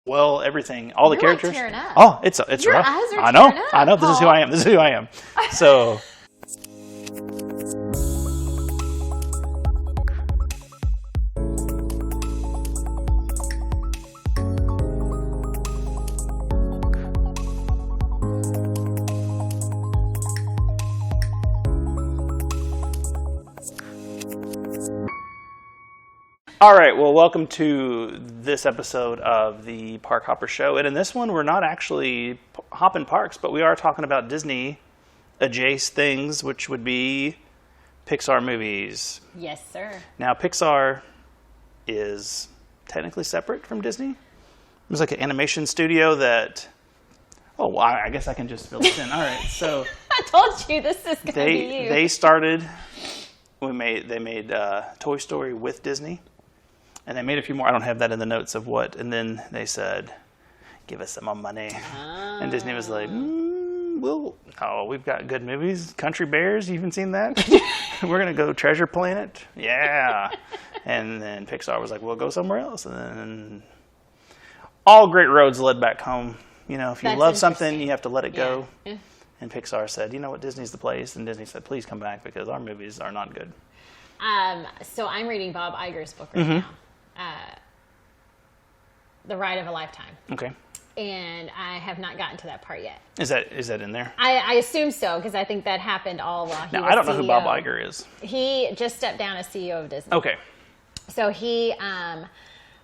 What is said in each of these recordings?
well, everything, all the You're characters. Like tearing up. Oh, it's Your rough. eyes are I know. tearing up, I know. This is who I am. This is who I am. So. All right, well, welcome to this episode of the Park Hopper Show. And in this one, we're not actually hopping parks, but we are talking about Disney adjacent things, which would be Pixar movies. Yes, sir. Now, Pixar is technically separate from Disney. It was like an animation studio that... Oh, well, I guess I can just fill this in. All right, so... I told you this is going to be you. They started... They made Toy Story with Disney. And they made a few more. I don't have that in the notes of what. And then they said, give us some more money. And Disney was like, we've got good movies. Country Bears, you even seen that? We're going to go Treasure Planet. Yeah. And then Pixar was like, we'll go somewhere else. And then all great roads led back home. You know, if you love something, you have to let it go. Yeah. And Pixar said, you know what, Disney's the place. And Disney said, please come back because our movies are not good. So I'm reading Bob Iger's book right now. The Ride of a Lifetime. Okay. And I have not gotten to that part yet. Is that in there? I assume so, because I think that happened all while he was I don't know CEO. who Bob Iger is. He just stepped down as CEO of Disney. Okay. So he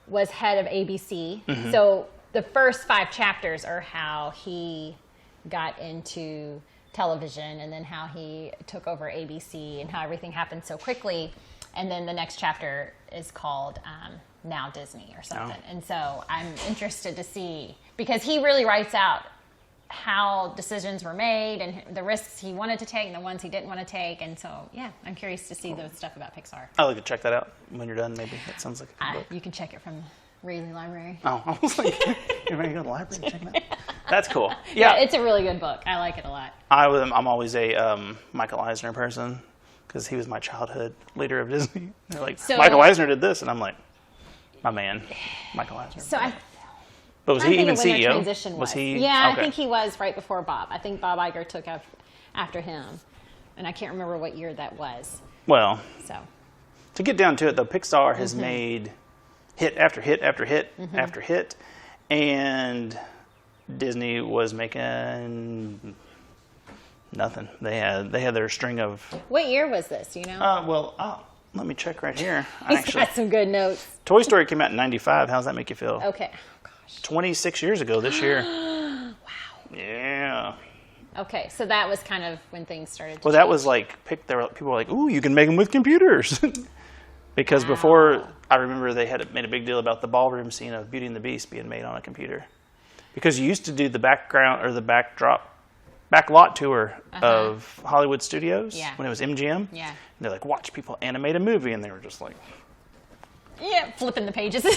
was head of ABC. Mm-hmm. So the first 5 chapters are how he got into television and then how he took over ABC and how everything happened so quickly. And then the next chapter is called Now Disney or something. Oh. And so I'm interested to see, because he really writes out how decisions were made and the risks he wanted to take and the ones he didn't want to take. And so, yeah, I'm curious to see those stuff about Pixar. I'll like to check that out when you're done, maybe. That sounds like a good book. You can check it from the Railey Library. Oh, I was like, you're going to go to the library and check it out? That's cool. Yeah, it's a really good book. I like it a lot. I'm always a Michael Eisner person, because he was my childhood leader of Disney. They're like, Michael Eisner did this, and I'm like, my man, Michael Eisner. But was he even CEO? Was he? Yeah, okay. I think he was right before Bob. I think Bob Iger took after him, and I can't remember what year that was. Well, to get down to it, though, Pixar has made hit after hit after hit after hit, and Disney was making nothing. They had their string of... What year was this, you know? Let me check right here. He's got some good notes. Toy Story came out in 95. How does that make you feel? Okay. Oh, gosh. 26 years ago this year. Wow. Yeah. Okay, so that was kind of when things started to change. That was like, people were like, ooh, you can make them with computers. Because before, I remember they had made a big deal about the ballroom scene of Beauty and the Beast being made on a computer. Because you used to do the background or the backlot tour of Hollywood Studios when it was MGM. Yeah. And they're like, watch people animate a movie, and they were just like, yeah, flipping the pages. And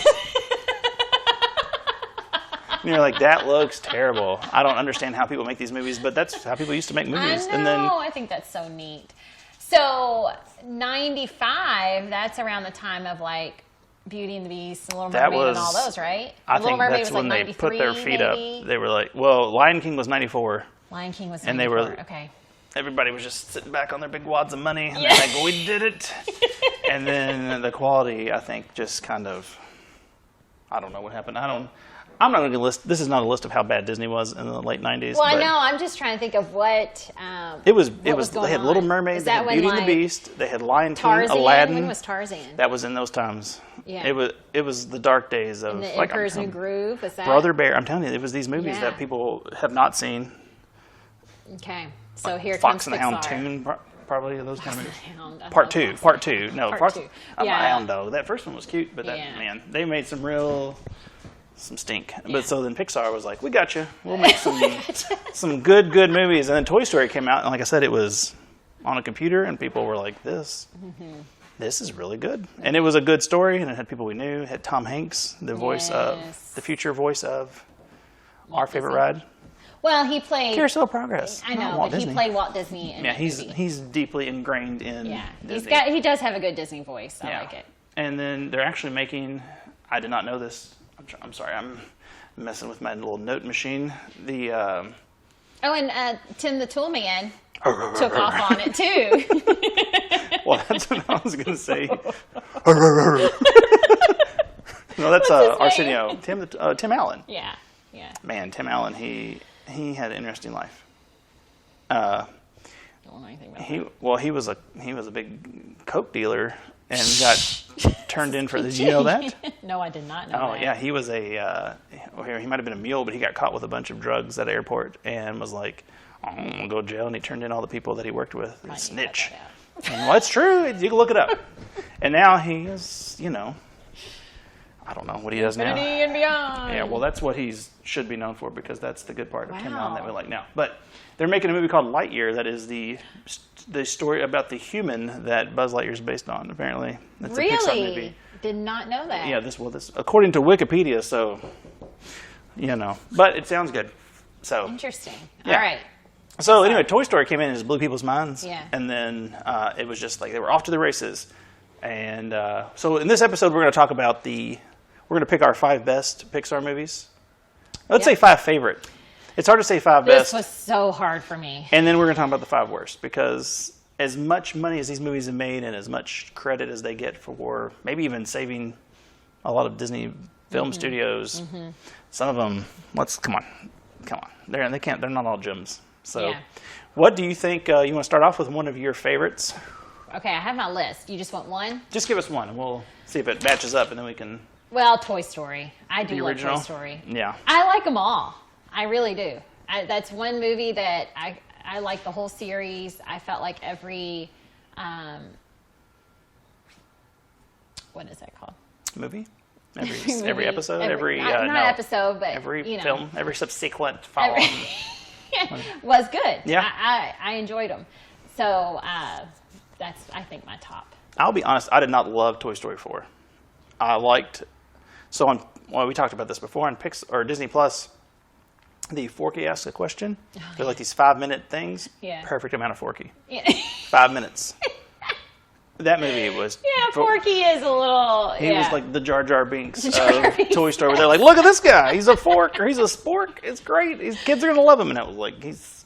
you're like, that looks terrible. I don't understand how people make these movies, but that's how people used to make movies. I know. I think that's so neat. So 95, that's around the time of like Beauty and the Beast, Little Mermaid, and all those, right? I think that's when they put their feet up. They were like, well, Lion King was 94. Lion King was 94. And they were, okay. Everybody was just sitting back on their big wads of money. And they're like, we did it. And then the quality, I think, just kind of, I don't know what happened. I'm not going to list, this is not a list of how bad Disney was in the late 90s. Well, I know. I'm just trying to think of what it was they had Little Mermaid, they had Beauty and the Beast, they had Lion King, Aladdin. When was Tarzan? That was in those times. Yeah. It was the dark days of... And the Emperor's New Groove, was that? Brother Bear. I'm telling you, it was these movies that people have not seen. Okay. So like here Fox comes and the Pixar. Hound, probably those kind of movies. Hound. Part two. No, Part two. I'm a hound dog. That first one was cute, but man, they made some stink. Yeah. But so then Pixar was like, we got you. We'll make some good movies. And then Toy Story came out, and like I said, it was on a computer, and people were like, this is really good. And it was a good story, and it had people we knew. It had Tom Hanks, the voice of, the future voice of Our Favorite Ride. Well, he played Carousel of Progress. I know, but he played Walt Disney. In he's deeply ingrained in Disney. He does have a good Disney voice. I like it. And then they're actually making, I did not know this, I'm sorry, messing with my little note machine. The and Tim the Tool Man took off on it too. Well, that's what I was going to say. No, that's Arsenio. Tim Allen. Yeah. Man, Tim Allen, he had an interesting life. Don't know anything about that. Well, he was a big coke dealer and got turned in for this. You know that? No, I did not know that. Oh, yeah, he was he might have been a mule, but he got caught with a bunch of drugs at an airport and was like, oh, I'm going to go to jail. And he turned in all the people that he worked with. Snitch. Well, it's true. You can look it up. And now he is, I don't know what he does now. Infinity and beyond. Yeah, well, that's what he should be known for because that's the good part of Tim Allen that we like now. But they're making a movie called Lightyear that is the story about the human that Buzz Lightyear is based on, apparently. It's a PIXAR movie. Did not know that. Yeah, this according to Wikipedia, so, But it sounds good. So interesting. Yeah. All right. So anyway, Toy Story came in and just blew people's minds. Yeah. And then it was just like they were off to the races. And so in this episode, we're going to talk about we're going to pick our 5 best Pixar movies. Let's say 5 favorite. It's hard to say 5 best. This was so hard for me. And then we're going to talk about the 5 worst because as much money as these movies have made and as much credit as they get for maybe even saving a lot of Disney film studios, some of them, come on. They're not all gems. So what do you think, you want to start off with one of your favorites? Okay, I have my list. You just want one? Just give us one and we'll see if it matches up and then we can... Well, Toy Story. I do love original? Toy Story. Yeah. I like them all. I really do. That's one movie that I like the whole series. I felt like every, what is that called? Movie? Every episode? Not episode, but every film, every subsequent follow-on. was good. Yeah. I enjoyed them. So that's, I think, my top. I'll be honest, I did not love Toy Story 4. I liked... So we talked about this before on Disney Plus. The Forky asks a question. They're like these 5-minute things. Yeah. Perfect amount of Forky. Yeah. 5 minutes. That movie was... Yeah, Forky is a little... He was like the Jar Jar Binks of Toy Story. Where they're like, look at this guy. He's a fork or he's a spork. It's great. Kids are going to love him. And it was like, he's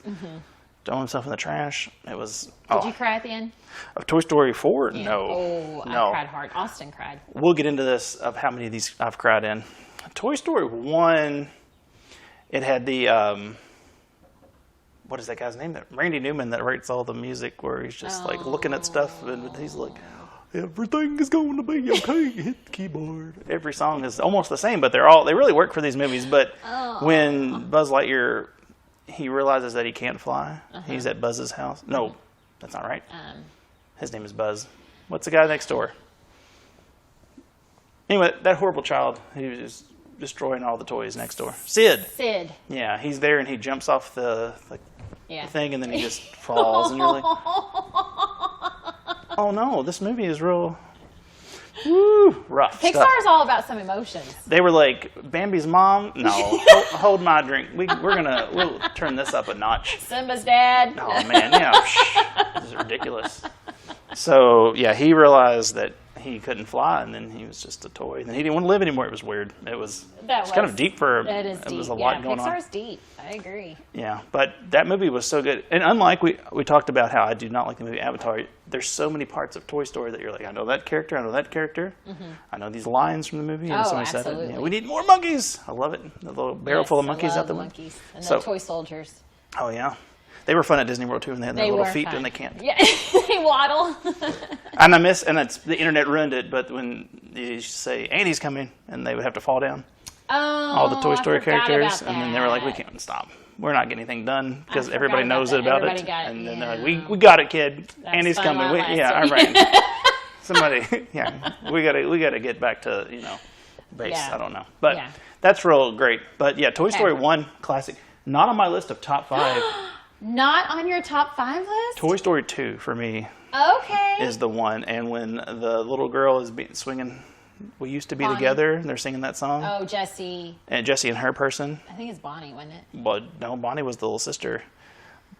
throwing himself in the trash. It was... Did you cry at the end? Of Toy Story 4? Yeah. No. Oh, no. I cried hard. Austin cried. We'll get into this of how many of these I've cried in. Toy Story 1, it had the, what is that guy's name? Randy Newman that writes all the music where he's just like looking at stuff and he's like, everything is going to be okay, hit the keyboard. Every song is almost the same, but they really work for these movies. But when Buzz Lightyear, he realizes that he can't fly, he's at Buzz's house. No, that's not right. His name is Buzz. What's the guy next door? Anyway, that horrible child who was destroying all the toys next door. Sid. Yeah, he's there and he jumps off the thing and then he just falls and you're like, oh no, this movie is real rough Pixar stuff. is all about some emotions. They were like, Bambi's mom? No, hold my drink. We'll turn this up a notch. Simba's dad. Oh man, yeah, this is ridiculous. So yeah, he realized that he couldn't fly, and then he was just a toy. And then he didn't want to live anymore. It was weird. It was kind of deep for. That is deep. It was a lot going on. Pixar's deep. I agree. Yeah, but that movie was so good. And unlike we talked about how I do not like the movie Avatar. There's so many parts of Toy Story that you're like, I know that character. I know that character. I know these lines from the movie. And somebody said it. Yeah, we need more monkeys. I love it. The little barrel full of monkeys out the window. Monkeys and the toy soldiers. Oh yeah. They were fun at Disney World too, and they had their little feet and they can't. Yeah, they waddle. And the internet ruined it. But when you say Andy's coming, and they would have to fall down. Oh, all the Toy Story characters, and then they were like, "We can't stop. We're not getting anything done because everybody knows about it." Got it. And then they're like, "We got it, kid. Andy's coming." All right. Somebody, we gotta get back to base. I don't know, but that's real great. But yeah, Toy Story 1 classic. Not on my list of top 5. Not on your top 5 list? Toy Story 2 for me. Okay. Is the one, and when the little girl is swinging, "We used to be together," and they're singing that song. Oh, Jessie. And Jessie and her person. I think it's Bonnie, wasn't it? Well, no, Bonnie was the little sister.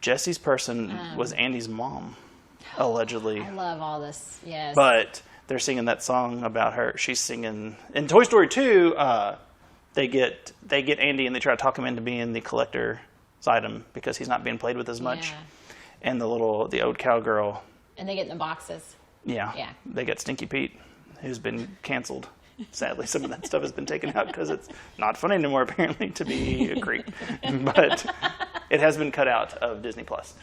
Jessie's person was Andy's mom, allegedly. I love all this. Yes. But they're singing that song about her. She's singing in Toy Story 2. they get Andy and they try to talk him into being the collector's item because he's not being played with as much. Yeah. And the old cowgirl. And they get in the boxes. Yeah. Yeah. They got Stinky Pete, who's been canceled. Sadly, some of that stuff has been taken out because it's not funny anymore, apparently, to be a creep. But it has been cut out of Disney Plus.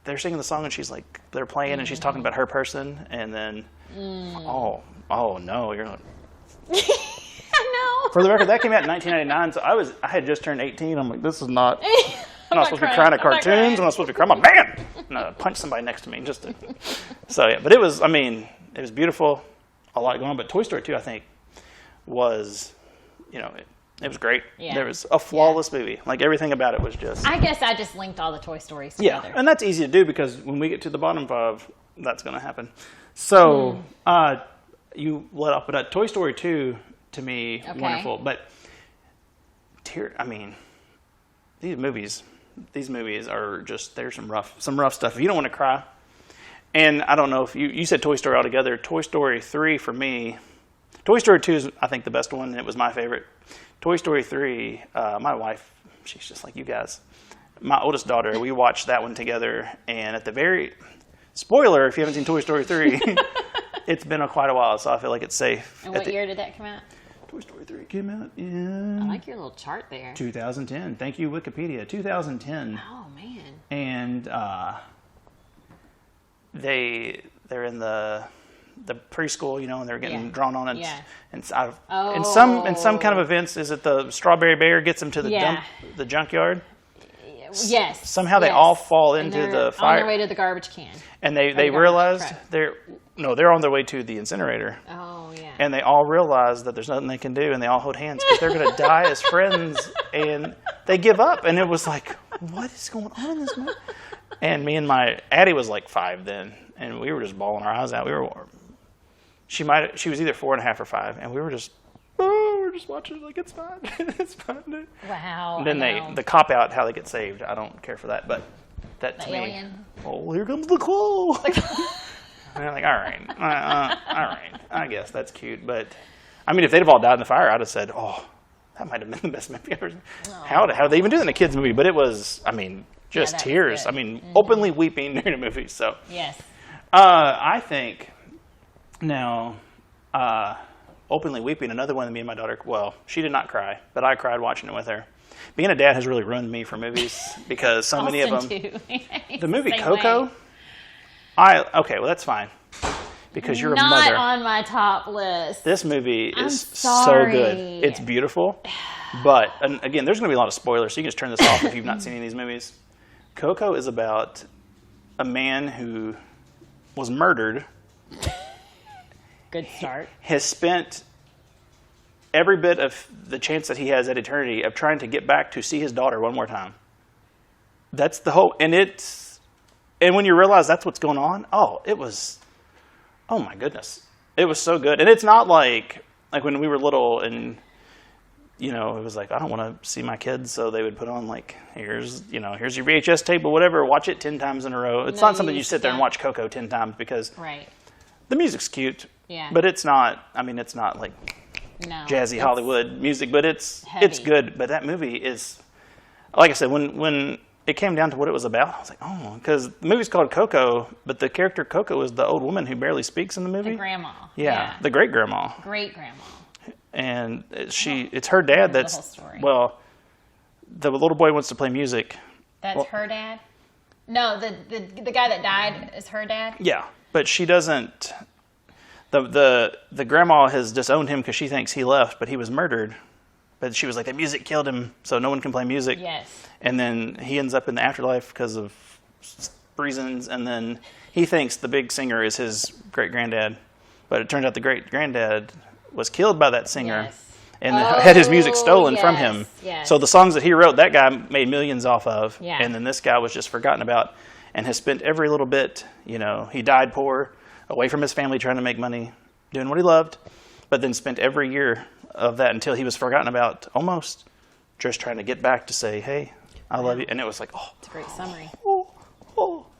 They're singing the song, and she's like, they're playing, and she's talking about her person, and then, oh no, you're not. I know. For the record, that came out in 1999, so I had just turned 18. I'm like, this is not. I'm not supposed to be crying at cartoons. I'm not supposed to be crying. I'm a man. No, punch somebody next to me just to. So yeah, but it was beautiful, a lot going on. But Toy Story 2, I think, was, it was great. Yeah. There was a flawless movie. Like everything about it was just. I guess I just linked all the Toy Stories together. Yeah, and that's easy to do because when we get to the bottom 5, that's going to happen. So you let off, but Toy Story 2 to me wonderful. But these movies are just, there's some rough stuff. If you don't want to cry, and I don't know if you said Toy Story altogether. Toy Story 3 for me, Toy Story 2 is I think the best one, and it was my favorite. Toy Story 3, my wife, she's just like you guys. My oldest daughter, we watched that one together, and at the very, spoiler if you haven't seen Toy Story 3, it's been quite a while, so I feel like it's safe. And what year did that come out? Toy Story 3 came out in... I like your little chart there. 2010. Thank you, Wikipedia. 2010. Oh, man. And they're in the preschool, and they're getting drawn on, and in some kind of events, is it the Strawberry Bear gets them to the junkyard? Yes. Somehow they all fall into the fire. On their way to the garbage can. And they realized they're on their way to the incinerator. Oh, yeah. And they all realize that there's nothing they can do, and they all hold hands because they're going to die as friends, and they give up. And it was like, what is going on in this movie? And me and my Addie was like 5 then, and we were just bawling our eyes out. She was either 4.5 or 5, and we were just watching like it's fine, it's fine. Wow. And then the cop out how they get saved. I don't care for that, but that to alien. me. Oh, here comes the claw. And I'm like, all right, I guess that's cute. But I mean, if they'd have all died in the fire, I'd have said, oh, that might have been the best movie ever. How do they even do that in a kids movie? But it was, just tears. Openly weeping during a movie. So yes, I think now. Openly weeping, another one that me and my daughter, well, she did not cry, but I cried watching it with her. Being a dad has really ruined me for movies because so many of them. The movie Coco, okay, well that's fine because you're a mother. Not on my top list. This movie is so good. It's beautiful, but and again, there's going to be a lot of spoilers, so you can just turn this off if you've not seen any of these movies. Coco is about a man who was murdered. Good start. Has spent every bit of the chance that he has at eternity of trying to get back to see his daughter one more time. That's the whole, and when you realize that's what's going on, oh my goodness. It was so good. And it's not like when we were little and, it was like, I don't want to see my kids, so they would put on like, here's your VHS tape or whatever, watch it 10 times in a row. It's not something you sit there and watch Coco 10 times because the music's cute. Yeah. But it's not, it's not like jazzy Hollywood music, but it's good. But that movie is, like I said, when it came down to what it was about, I was like, because the movie's called Coco, but the character Coco is the old woman who barely speaks in the movie. The grandma. Yeah, the great-grandma. Great-grandma. And it's her dad that's, the whole story. Well, the little boy wants to play music. That's her dad? No, the guy that died is her dad? Yeah, but she doesn't... The grandma has disowned him because she thinks he left, but he was murdered. But she was like, the music killed him, so no one can play music. Yes. And then he ends up in the afterlife because of reasons, and then he thinks the big singer is his great-granddad. But it turned out the great-granddad was killed by that singer and had his music stolen from him. Yes. So the songs that he wrote, that guy made millions off of. Yeah. And then this guy was just forgotten about and has spent every little bit, he died poor, away from his family trying to make money, doing what he loved, but then spent every year of that until he was forgotten about, almost, just trying to get back to say, hey, I love you. And it was like, it's a great summary.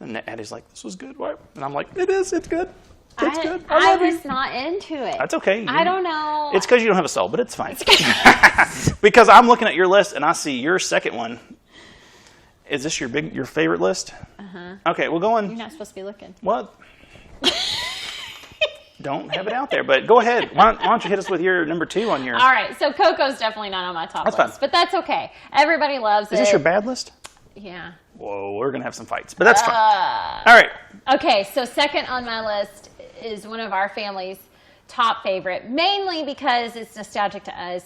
And Addie's like, this was good, right? And I'm like, it's good. It's good. I was not into it. That's okay. I don't know. It's because you don't have a soul, but it's fine. Because I'm looking at your list and I see your second one. Is this your favorite list? Uh-huh. Okay, we'll go on. You're not supposed to be looking. What? Don't have it out there, but go ahead. Why don't you hit us with your number 2 on your... All right, so Coco's definitely not on my top list. Fine. But that's okay. Everybody loves it. Is this your bad list? Yeah. Whoa, we're going to have some fights, but that's fine. All right. Okay, so second on my list is one of our family's top favorite, mainly because it's nostalgic to us.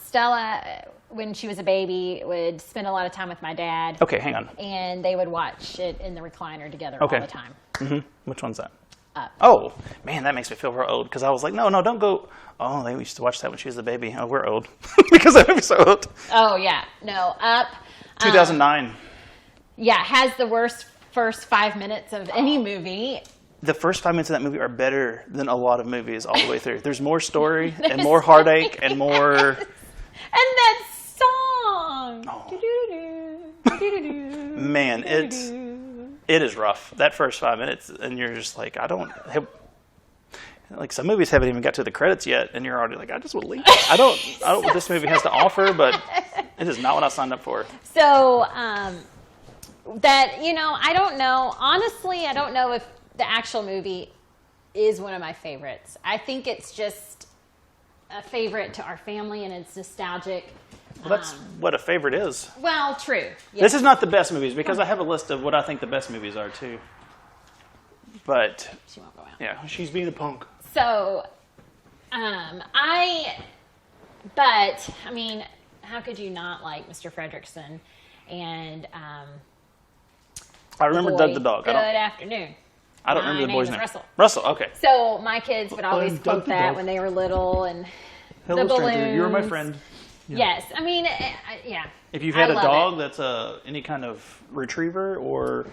Stella, when she was a baby, would spend a lot of time with my dad. Okay, hang on. And they would watch it in the recliner together all the time. Mm-hmm. Which one's that? Up. Oh, man, that makes me feel real old because I was like, no, don't go. Oh, they used to watch that when she was a baby. Oh, we're old because that movie's so old. Oh, yeah. No, Up. 2009. Yeah, has the worst first 5 minutes of any movie. The first 5 minutes of that movie are better than a lot of movies all the way through. There's more story and more heartache and more... And that song! Oh. Man, it is rough. That first 5 minutes, and you're just like, like some movies haven't even got to the credits yet, and you're already like, I just want to leave. I don't know what this movie has to offer, but it is not what I signed up for. So, that, I don't know. Honestly, I don't know if the actual movie is one of my favorites. I think it's just a favorite to our family, and it's nostalgic. Well, that's what a favorite is. Well, true. Yeah. This is not the best movies, because I have a list of what I think the best movies are, too. But, she won't go out. Yeah, she's being a punk. So, I mean, how could you not like Mr. Fredrickson and I remember Doug the dog. Good afternoon. I don't remember the boy's name. Russell. Russell, okay. So my kids would always quote that when they were little, and Hello, the balloons. stranger. You are my friend. Yeah. Yes, I mean, yeah. If you've had a dog that's any kind of retriever or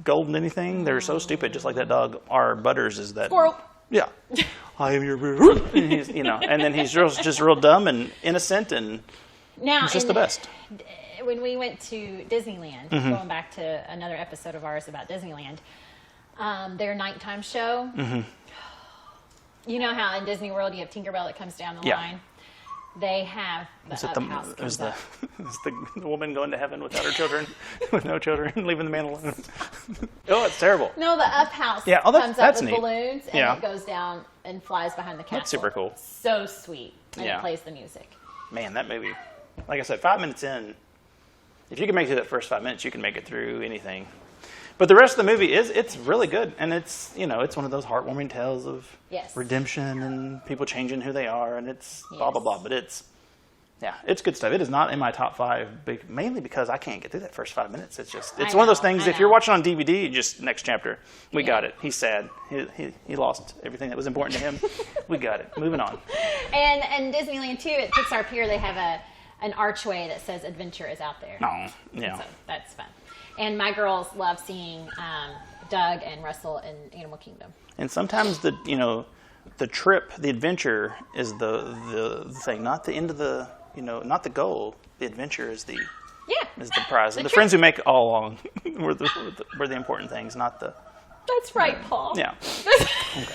golden anything, they're so stupid, just like that dog. Our Butters is that. Squirrel. Yeah. I am your... and he's, and then he's just real dumb and innocent, and he's just the best. When we went to Disneyland, going back to another episode of ours about Disneyland, their nighttime show, you know how in Disney World you have Tinkerbell that comes down the line? They have the Up House. Is the woman going to heaven without her children, with no children, leaving the man alone? Oh, it's terrible. No, the Up House comes up with balloons, and it goes down and flies behind the castle. That's super cool. So sweet. And it plays the music. Man, that movie, like I said, 5 minutes in, if you can make it through that first 5 minutes, you can make it through anything. But the rest of the movie it's really good, and it's it's one of those heartwarming tales of redemption and people changing who they are, and it's blah blah blah. But it's good stuff. It is not in my top 5, mainly because I can't get through that first 5 minutes. It's one of those things. If you're watching on DVD, just next chapter, we got it. He's sad. He lost everything that was important to him. We got it. Moving on. And Disneyland too, at PIXAR Pier, they have an archway that says "Adventure is out there." Oh, yeah. So that's fun. And my girls love seeing Doug and Russell in Animal Kingdom. And sometimes the trip, the adventure is the thing, not the end of the not the goal. The adventure is the prize. And the friends we make all along were the important things, not the. That's right, Paul. Yeah. Okay.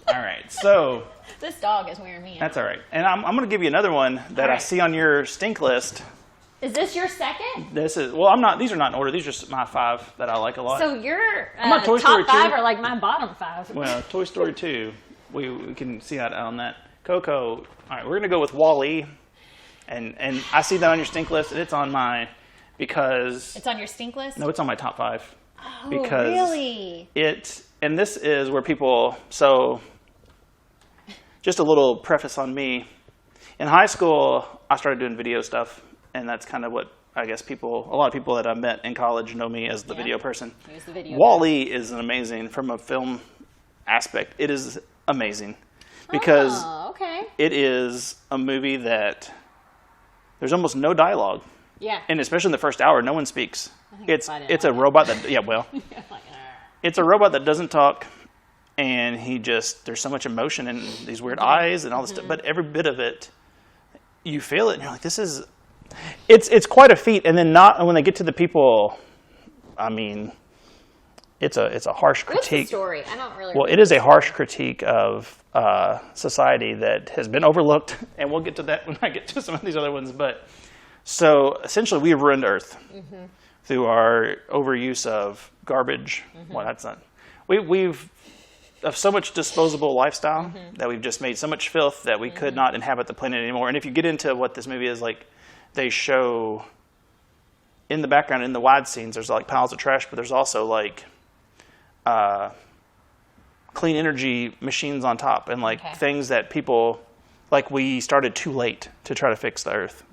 All right. So. This dog is wearing me out. That's all right. And I'm going to give you another one that I see on your stink list. Is this your second? This is I'm not. These are not in order. These are just my 5 that I like a lot. So your Toy Story top 5 are like my bottom 5. Well, Toy Story 2, we can see that on that. Coco. All right, we're gonna go with Wall-E, and I see that on your stink list, and it's on mine because it's on your stink list. No, it's on my top 5. Oh, because really? And this is where people. So, just a little preface on me. In high school, I started doing video stuff. And that's kind of what I guess a lot of people that I've met in college know me as the video person. Here's the video. Wall-E is an amazing, from a film aspect, it is amazing. Because it is a movie that there's almost no dialogue. Yeah. And especially in the first hour, no one speaks. It's a robot that, it's a robot that doesn't talk. And there's so much emotion and these weird eyes and all this stuff. But every bit of it, you feel it and you're like, this is... It's quite a feat, and then when they get to the people, I mean, it's a harsh What's the critique. story? I don't really. Well, it is a harsh critique of society that has been overlooked, and we'll get to that when I get to some of these other ones. But so essentially, we have ruined Earth through our overuse of garbage. Well, that's not. We've of so much disposable lifestyle that we've just made so much filth that we could not inhabit the planet anymore. And if you get into what this movie is like, they show in the background, in the wide scenes, there's like piles of trash, but there's also like clean energy machines on top and like things that people, like we started too late to try to fix the Earth.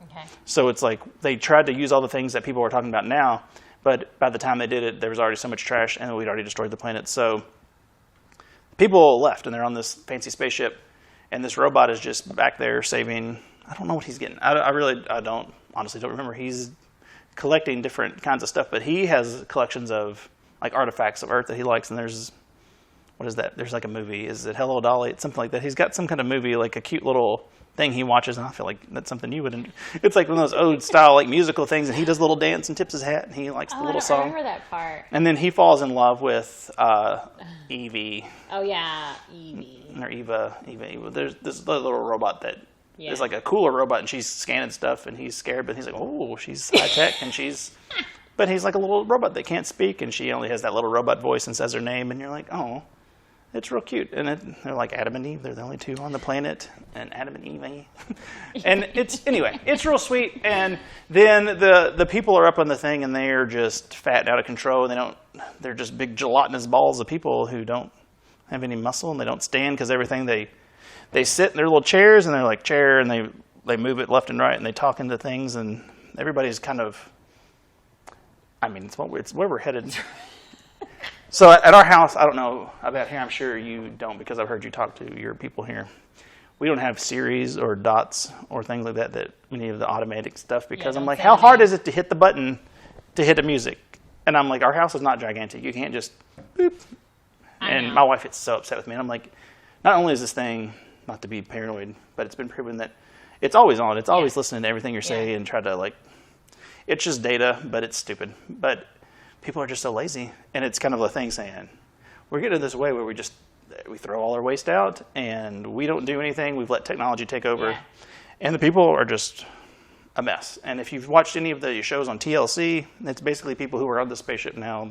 So it's like they tried to use all the things that people are talking about now, but by the time they did it, there was already so much trash and we'd already destroyed the planet. So people left, and they're on this fancy spaceship, and this robot is just back there saving. I don't know what he's getting. I don't honestly don't remember. He's collecting different kinds of stuff, but he has collections of like artifacts of Earth that he likes. And there's, what is that? There's like a movie. Is it Hello Dolly? It's something like that. He's got some kind of movie, like a cute little thing he watches, and I feel like that's something you would. It's like one of those old style like musical things, and he does a little dance and tips his hat, and he likes the little song. I remember that part. And then he falls in love with Evie. Oh yeah, Evie. Or Eva. There's this little robot that is like a cooler robot, and she's scanning stuff, and he's scared, but he's like, oh, she's high tech, and she's. But he's like a little robot that can't speak, and she only has that little robot voice and says her name, and you're like, oh. It's real cute, and they're like Adam and Eve. They're the only two on the planet, and Adam and Eve. And it's real sweet. And then the people are up on the thing, and they're just fat and out of control. And they're just big gelatinous balls of people who don't have any muscle, and they don't stand because everything they sit in their little chairs, and they're like chair, and they move it left and right, and they talk into things, and everybody's kind of. I mean, it's where we're headed. So at our house, I don't know about here, I'm sure you don't because I've heard you talk to your people here. We don't have Series or dots or things like that any of the automatic stuff because I'm like, how hard is it to hit the button to hit the music? And I'm like, our house is not gigantic. You can't just boop. And my wife gets so upset with me. And I'm like, not only is this thing, not to be paranoid, but it's been proven that it's always on. It's always listening to everything you're saying and try to like, it's just data, but it's stupid. But people are just so lazy, and it's kind of a thing saying, we're getting this way where we throw all our waste out, and we don't do anything. We've let technology take over, and the people are just a mess. And if you've watched any of the shows on TLC, it's basically people who are on the spaceship now.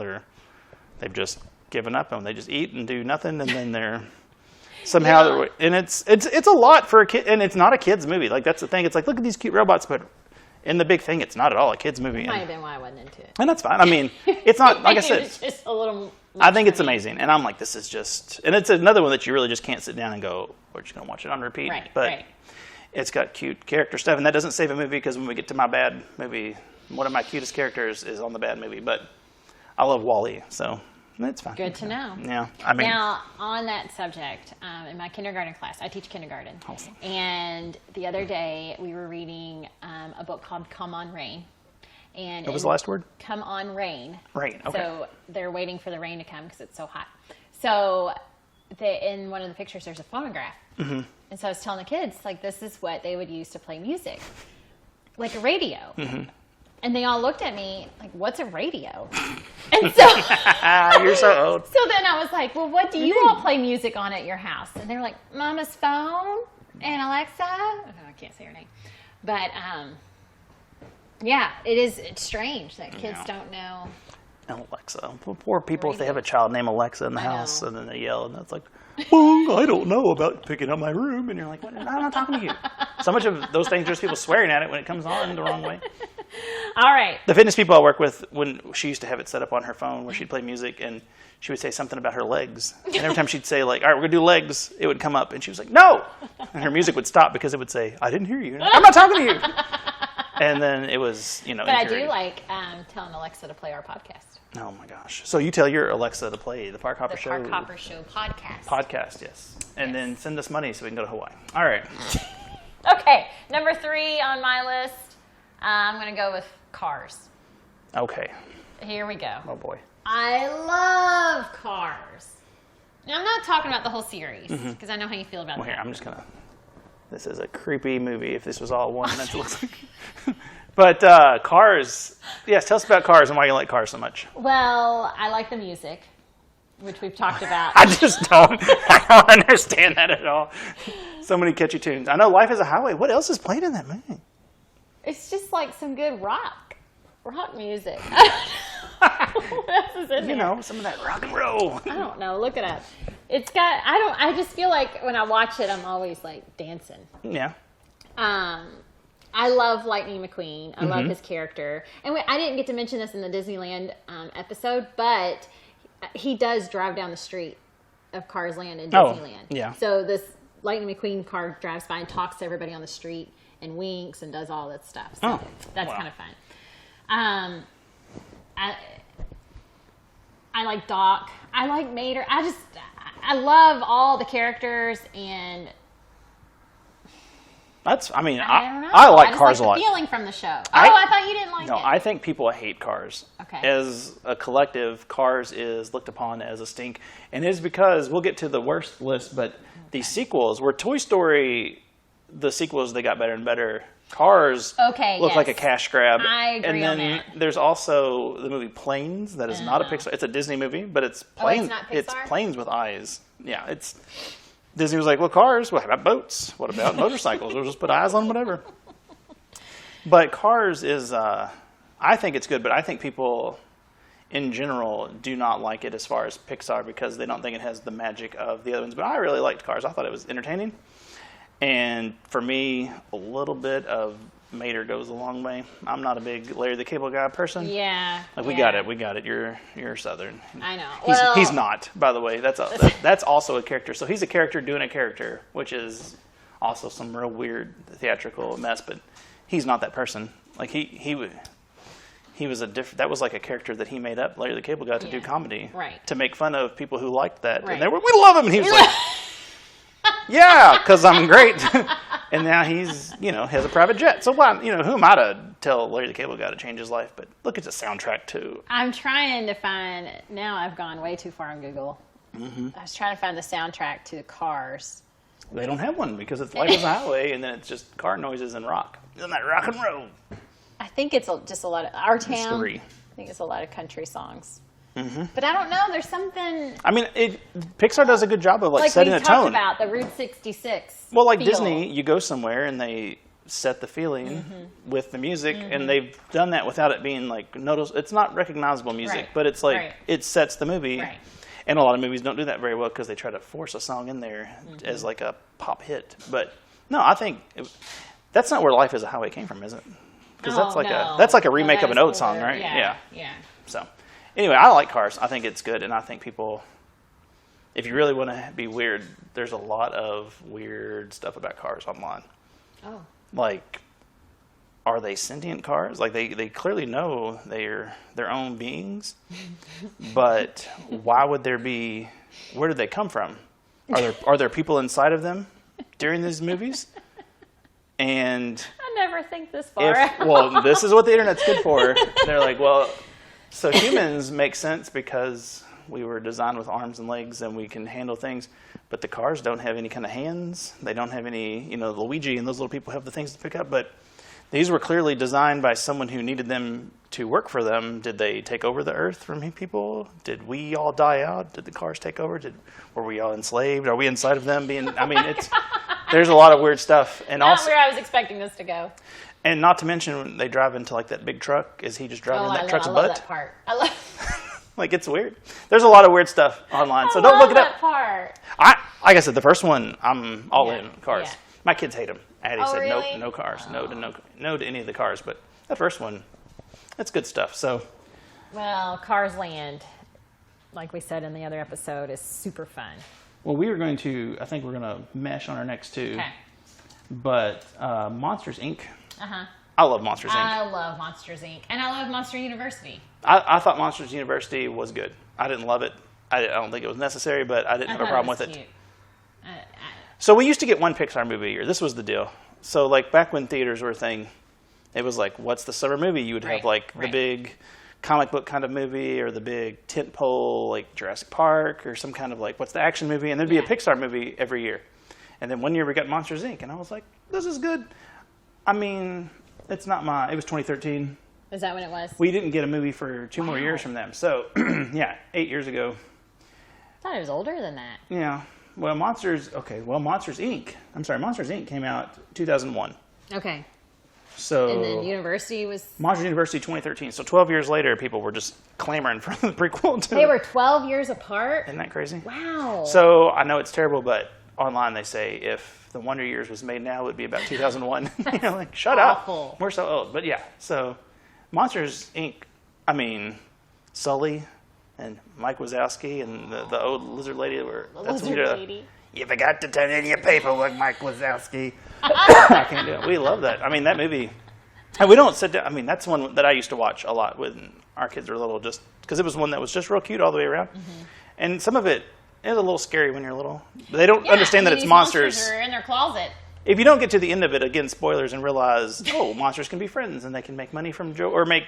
They've just given up, and they just eat and do nothing, and then they're somehow. And it's a lot for a kid, and it's not a kid's movie. Like that's the thing. It's like look at these cute robots, but. In the big thing, it's not at all a kid's movie. That might have been why I wasn't into it. And that's fine. I mean, it's not, like I said. It's just a little I think it's amazing. And I'm like, this is just, and it's another one that you really just can't sit down and go, we're just going to watch it on repeat. But it's got cute character stuff. And that doesn't save a movie because when we get to my bad movie, one of my cutest characters is on the bad movie. But I love Wall-E, so it's fine. Good to know. Yeah. I mean, now, on that subject, in my kindergarten class, I teach kindergarten. Awesome. And the other day, we were reading a book called Come On Rain. And what was the last word? Come On Rain. Rain, okay. So they're waiting for the rain to come because it's so hot. So in one of the pictures, there's a phonograph. Mm-hmm. And so I was telling the kids, like, this is what they would use to play music. Like a radio. Mm-hmm. And they all looked at me like, what's a radio? And so you're so old. So then I was like, well, what do you all play music on at your house? And they were like, Mama's phone and Alexa. Oh, I can't say her name. But it's strange that kids don't know. And Alexa. Poor people, if they have a child named Alexa in the house and then they yell and it's like, well, I don't know about picking up my room. And you're like, what? I'm not talking to you. So much of those things, just people swearing at it when it comes on the wrong way. All right. The fitness people I work with, when she used to have it set up on her phone where she'd play music and she would say something about her legs. And every time she'd say like, all right, we're going to do legs, it would come up. And she was like, no. And her music would stop because it would say, I didn't hear you. I'm not talking to you. And then it was, But I do like telling Alexa to play our podcast. Oh my gosh. So you tell your Alexa to play the Park Hopper Show. The Park Hopper Show podcast. Podcast, yes. And then send us money so we can go to Hawaii. All right. Okay. Number 3 on my list, I'm going to go with Cars. Okay. Here we go. Oh boy. I love Cars. Now, I'm not talking about the whole series because I know how you feel about that. Here, I'm just going to. This is a creepy movie if this was all one. That's what it looks like. But Cars, yes, tell us about Cars and why you like Cars so much. Well, I like the music. which we've talked about. I don't understand that at all. So many catchy tunes. I know Life is a Highway. What else is played in that movie? It's just like some good rock music. What else is in there? Some of that rock and roll. I don't know. Look it up. It's got. I just feel like when I watch it, I'm always like dancing. Yeah. I love Lightning McQueen. I love his character. And I didn't get to mention this in the Disneyland episode, but he does drive down the street of Cars Land in Disneyland. Yeah. So this Lightning McQueen car drives by and talks to everybody on the street and winks and does all that stuff. So that's kind of fun. I like Doc. I like Mater. I love all the characters, and I don't know. I like Cars a lot. The feeling from the show. I thought you didn't like it. No, I think people hate Cars. Okay. As a collective, Cars is looked upon as a stink, and it is because we'll get to the worst list, but the sequels were Toy Story. The sequels, they got better and better. Cars look like a cash grab. I agree and then on that. there's also the movie Planes. That is not a Pixar. It's a Disney movie, but it's planes. It's not Pixar? It's planes with eyes. Yeah, it's Disney was like, well, cars. What about boats? What about motorcycles? We'll just put eyes on whatever. But Cars is. I think it's good, but I think people in general do not like it as far as Pixar because they don't think it has the magic of the other ones. But I really liked Cars. I thought it was entertaining. And for me, a little bit of Mater goes a long way. I'm not a big Larry the Cable Guy person. Yeah. We got it. You're Southern. I know. He's not, by the way. That's also a character. So he's a character doing a character, which is also some real weird theatrical mess. But he's not that person. Like he was that was like a character that he made up, Larry the Cable Guy, to do comedy, right? To make fun of people who liked that, right. And they were, we love him. And he was like. Yeah, because I'm great. And now he's, has a private jet. So, who am I to tell Larry the Cable Guy to change his life? But look at the soundtrack, too. I'm trying to find, now I've gone way too far on Google. I was trying to find the soundtrack to Cars. They don't have one because it's Life is a Highway, and then it's just car noises and rock. Isn't that rock and roll? I think it's just a lot of, Our Town. Three. I think it's a lot of country songs. But I don't know. There's something. Pixar does a good job of setting a tone. Like we talked about the Route 66. Well, like Disney, you go somewhere and they set the feeling with the music, and they've done that without it being it's not recognizable music, but it's it sets the movie. Right. And a lot of movies don't do that very well because they try to force a song in there as like a pop hit. But no, I think that's not where Life is a Highway came from, is it? Because that's like a remake of an old song, right? Yeah. So. Anyway, I like Cars. I think it's good, and I think people, if you really want to be weird, there's a lot of weird stuff about cars online. Oh. Like, are they sentient cars? Like, they clearly know they're their own beings, but why would there be, where did they come from? Are there people inside of them during these movies? And I never think this far. Well, this is what the internet's good for. They're like, well... So humans make sense because we were designed with arms and legs and we can handle things, but the cars don't have any kind of hands. They don't have any, Luigi and those little people have the things to pick up, but these were clearly designed by someone who needed them to work for them. Did they take over the earth from people? Did we all die out? Did the cars take over? Were we all enslaved? Are we inside of them there's a lot of weird stuff. And Not also, where I was expecting this to go. And not to mention when they drive into that big truck, is he just driving that truck's butt? I love that part. I love it's weird. There's a lot of weird stuff online, so don't look it up. that part. Like I said, the first one, I'm all in Cars. Yeah. My kids hate them. Addie said really? nope, no cars, no to any of the cars. But that first one, that's good stuff. So, well, Cars Land, like we said in the other episode, is super fun. Well, I think we're gonna mesh on our next two. Okay. But Monsters Inc. Uh-huh. I love Monsters Inc. I love Monsters Inc. And I love Monster University. I thought Monsters University was good. I didn't love it. I don't think it was necessary, but I didn't have a problem with it. So we used to get one Pixar movie a year. This was the deal. So back when theaters were a thing, it was what's the summer movie? You would have the big comic book kind of movie or the big tent pole like Jurassic Park or some kind of what's the action movie? And there'd be a Pixar movie every year. And then one year we got Monsters Inc. And I was like, this is good. It's not it was 2013. Is that when it was? We didn't get a movie for 2 more years from them. So, 8 years ago. thought it was older than that. Yeah. Well, Monsters Inc. Monsters Inc. came out 2001. Okay. So. And then University was. Monsters University 2013. So 12 years later, people were just clamoring for the prequel. They were 12 years apart? Isn't that crazy? Wow. So I know it's terrible, but online they say if the Wonder Years was made now, it would be about 2001. Like, shut awful. up. We're so old. But yeah, so Monsters Inc. I mean, Sully and Mike Wazowski and the old lizard lady were. Lady. You forgot to turn in your paperwork, Mike Wazowski. I can't do it. We love that. I mean, that movie. And we don't sit down. I mean, that's one that I used to watch a lot when our kids were little, just because it was one that was just real cute all the way around. Mm-hmm. And some of it is a little scary when you're little. They don't understand that it's monsters. Monsters are in their closet. If you don't get to the end of it, again, spoilers, and realize, monsters can be friends and they can make money from joy or make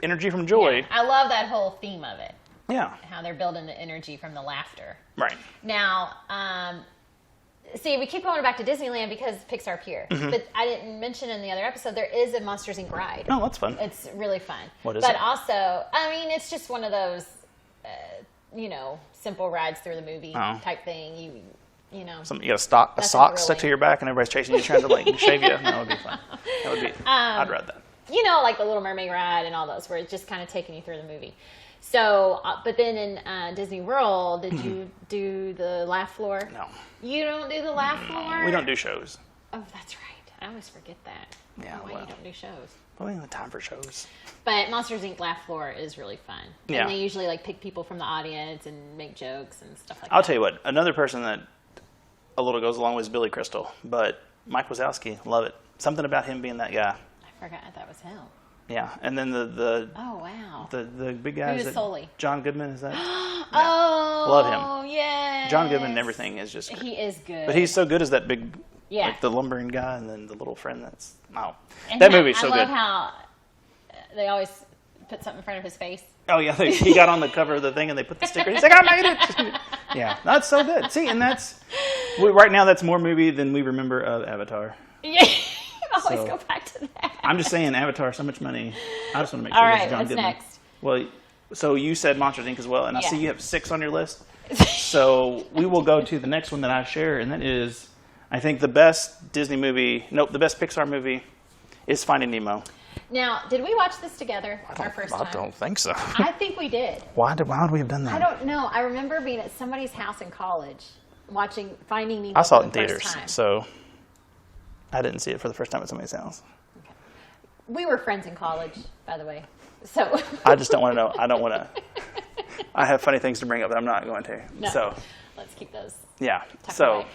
energy from joy. Yeah, I love that whole theme of it. Yeah. How they're building the energy from the laughter. Right. Now, see, we keep going back to Disneyland because Pixar Pier. Mm-hmm. But I didn't mention in the other episode, there is a Monsters Inc. ride. Oh, that's fun. It's really fun. What is it? But also, I mean, it's just one of those, simple rides through the movie type thing. You know. You got a sock stuck to your back and everybody's chasing you, trying to shave you. That would be fun. That would be. I'd ride that. Like the Little Mermaid ride and all those, where it's just kind of taking you through the movie. So, but then in Disney World, did you do the laugh floor? No. You don't do the laugh floor? We don't do shows. Oh, that's right. I always forget that. Yeah, why you don't do shows. Well, we don't have time for shows. But Monsters Inc. laugh floor is really fun. Yeah. And they usually pick people from the audience and make jokes and stuff like that. I'll tell you what, another person that a little goes along with is Billy Crystal, but Mike Wazowski, love it. Something about him being that guy. I forgot that was him. Yeah, and then the oh wow, the big guy is Sully? John Goodman, is that? Yeah. Oh, love him. Oh yeah, John Goodman and everything is just. He is good, but he's so good as that big, the lumbering guy, and then the little friend. That movie's so good. I love how they always put something in front of his face. Oh yeah, he got on the cover of the thing and they put the sticker. He's like, I made it. Yeah, that's so good. See, and right now that's more movie than we remember of Avatar. Yeah. Always go back to that. I'm just saying, Avatar, so much money. I just want to make sure. All right, John what's Goodman. next? Well, so you said Monsters Inc. as well, and I see you have 6 on your list. So we will go to the next one that I share, and that is, I think, the best Disney movie. Nope, the best Pixar movie is Finding Nemo. Now, did we watch this together our first time? I don't think so. I think we did. Why would we have done that? I don't know. I remember being at somebody's house in college watching Finding Nemo. I saw it in theaters, so I didn't see it for the first time at somebody's house. Okay. We were friends in college, by the way. So I just don't want to know. I don't want to. I have funny things to bring up, but I'm not going to. No. So let's keep those. Yeah. So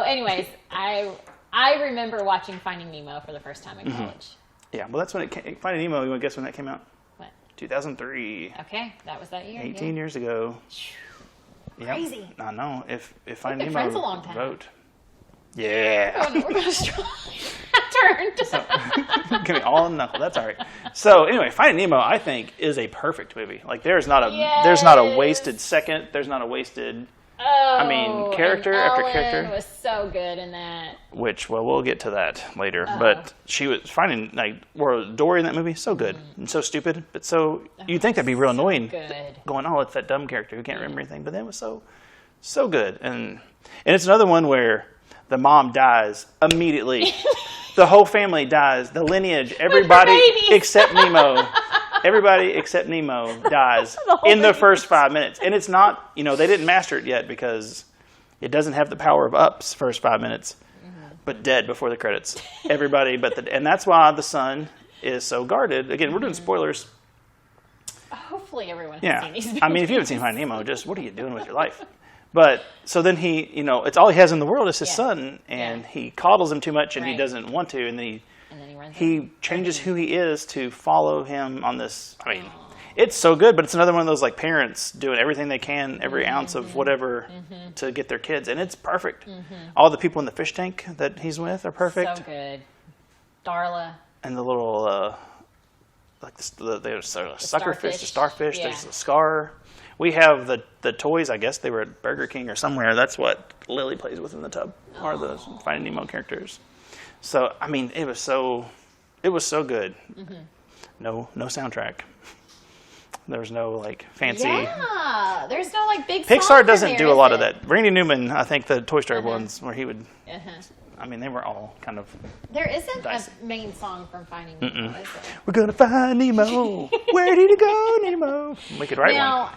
anyways, I remember watching Finding Nemo for the first time in college. Yeah. Well, that's when it came. Finding Nemo. You want to guess when that came out? What? 2003. Okay, that was that year. 18 years ago. Crazy. Yep. I know. If Finding Nemo. Nemo Friends a long time. vote. Yeah. Oh, no, we're gonna try. Turned. Give me all in the knuckle. That's all right. So anyway, Finding Nemo, I think, is a perfect movie. There's not a wasted second. There's not a wasted. Character after character was so good in that. We'll get to that later. But she was finding Dory in that movie so good and so stupid, but you'd think that'd be real annoying. Good. Going, it's that dumb character who can't remember anything, but that was so good. And it's another one where the mom dies immediately. The whole family dies. The lineage, everybody except Nemo. Everybody except Nemo dies in the first 5 minutes. And it's not, they didn't master it yet because it doesn't have the power of Up's first 5 minutes, but dead before the credits. Everybody and that's why the son is so guarded. Again, we're doing spoilers. Hopefully everyone has seen these movies. I mean, if you haven't seen Finding Nemo, just what are you doing with your life? But so then he, it's all he has in the world is his son, and he coddles him too much, and he doesn't want to, and then he changes who he is to follow him on this. I mean, it's so good, but it's another one of those parents doing everything they can, every ounce of whatever to get their kids, and it's perfect. All the people in the fish tank that he's with are perfect. So good, Darla, and the little there's a suckerfish, the starfish. Yeah. There's a Scar. We have the toys. I guess they were at Burger King or somewhere. That's what Lily plays with in the tub, are the Finding Nemo characters. So I mean, it was so good. No soundtrack. There's no like fancy. Yeah, there's no like big. Pixar doesn't do a lot of that. Randy Newman, I think the Toy Story ones where he would. I mean, they were all kind of. There isn't dicey. a main song from Finding Nemo, is there? We're gonna find Nemo. Where did he go, Nemo? We could write one.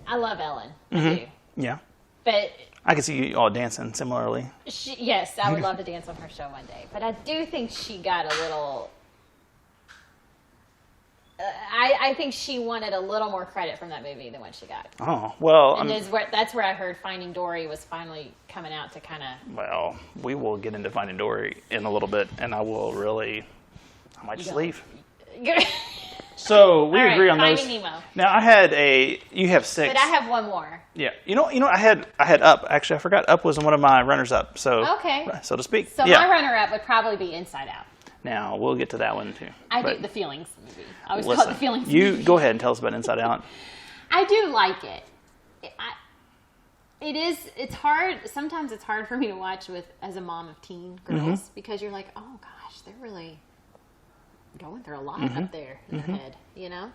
I love Ellen. I do. Yeah. But I could see you all dancing similarly. Yes, I would love to dance on her show one day. But I do think she got a little. I think she wanted a little more credit from that movie than what she got. Oh, well. And that's where I heard Finding Dory was finally coming out to kind of. Well, we will get into Finding Dory in a little bit, and I might just leave. So we agree on those. Finding Nemo. Now you have 6. But I have one more. Yeah, you know, I had Up. Actually, I forgot Up was one of my runners up. So so to speak. So my runner up would probably be Inside Out. Now we'll get to that one too. I do the Feelings movie. I always call it the Feelings movie. You go ahead and tell us about Inside Out. I do like it. It's hard. Sometimes it's hard for me to watch as a mom of teen girls because you're like, oh gosh, they're really going through a lot up there in their head, you know?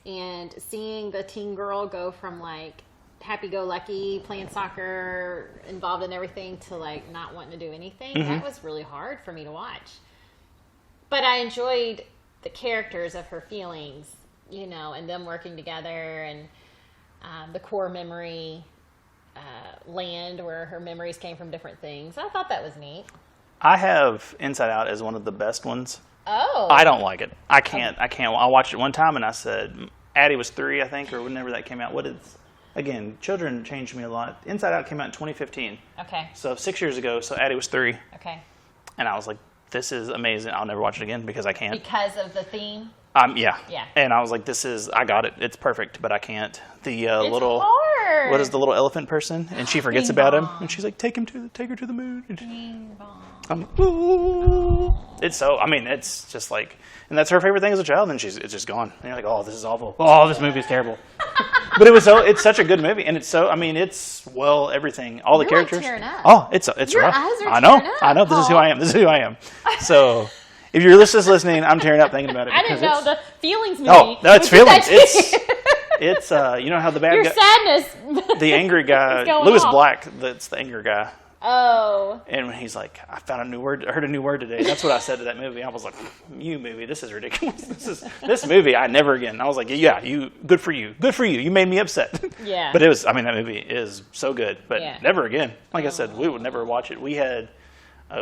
And seeing the teen girl go from like happy-go-lucky, playing soccer, involved in everything, to like not wanting to do anything, that was really hard for me to watch. But I enjoyed the characters of her feelings, you know, and them working together, and the core memory land where her memories came from different things. I thought that was neat. I have Inside Out as one of the best ones. Oh. I don't like it. I can't. I watched it one time and I said, Addie was 3, I think, or whenever that came out. Again, children changed me a lot. Inside Out came out in 2015. Okay. So 6 years ago, so Addie was 3. Okay. And I was like, this is amazing. I'll never watch it again because I can't. Because of the theme? Yeah. And I was like, I got it. It's perfect, but I can't. The it's little, hard. what is the little elephant person? And she forgets about him. And she's like, take her to the moon. I'm like, ooh. It's just like, and that's her favorite thing as a child. And it's just gone. And you're like, oh, this is awful. Oh, this movie is terrible. But it's such a good movie. And everything, all the characters. Like tearing up. Oh, it's Your rough. eyes are I know. tearing up. I know. This is who I am. So if you're just listening, I'm tearing up thinking about it. I didn't know the Feelings movie. Oh, no, it's Feelings. It's you know how the bad Your guy, sadness. the angry guy, going Lewis off. Black. That's the angry guy. Oh. And when he's like, I found a new word. I heard a new word today. That's what I said to that movie. I was like, you movie, this is ridiculous. This movie. I never again. I was like, yeah, good for you. You made me upset. Yeah. But that movie is so good. But never again. Like I said, we would never watch it. We had.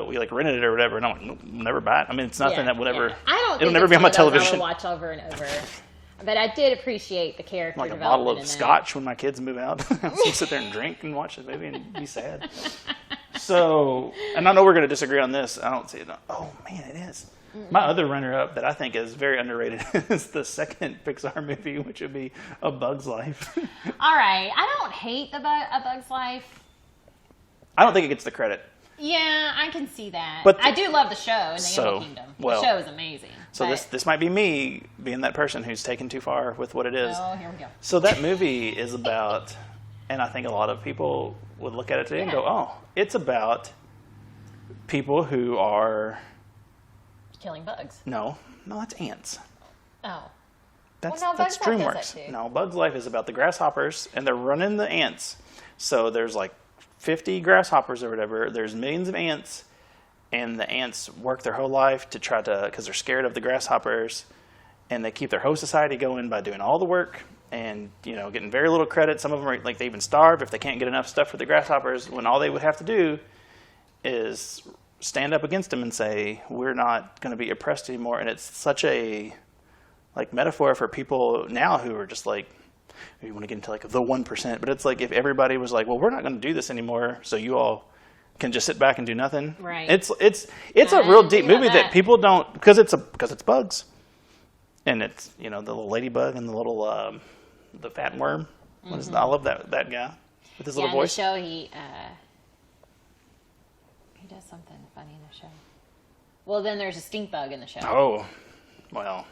We like rented it or whatever, and I'm like, nope, never buy it. I mean, it's nothing that would ever. It'll never be on my television. I will watch over and over. But I did appreciate the character like a development. bottle of scotch when my kids move out. I'll sit there and drink and watch the movie and be sad. So, and I know we're going to disagree on this. I don't see it. Oh man, it is. My other runner-up that I think is very underrated is the second Pixar movie, which would be A Bug's Life. All right, I don't hate A Bug's Life. I don't think it gets the credit. Yeah, I can see that. But I do love the show in the Animal Kingdom. The show is amazing. So this might be me being that person who's taken too far with what it is. Oh, here we go. So that movie is about, and I think a lot of people would look at it today and go, oh, it's about people who are... killing bugs. No, that's ants. Oh. That's Bugs Life does DreamWorks. that too. No, Bugs Life is about the grasshoppers, and they're running the ants. So there's like 50 grasshoppers or whatever. There's millions of ants, and the ants work their whole life to try to, because they're scared of the grasshoppers, and they keep their whole society going by doing all the work and, you know, getting very little credit. Some of them are like, they even starve if they can't get enough stuff for the grasshoppers, when all they would have to do is stand up against them and say, we're not going to be oppressed anymore. And it's such a like metaphor for people now who are just like, you want to get into like the 1%, but it's like if everybody was like, well, we're not going to do this anymore, so you all can just sit back and do nothing. Right. It's a real deep movie that people don't, because it's bugs, and it's, you know, the little ladybug and the little the fat worm. What is I love that guy with his little voice. In the show he does something funny in the show. Well, then there's a stink bug in the show. Oh, well,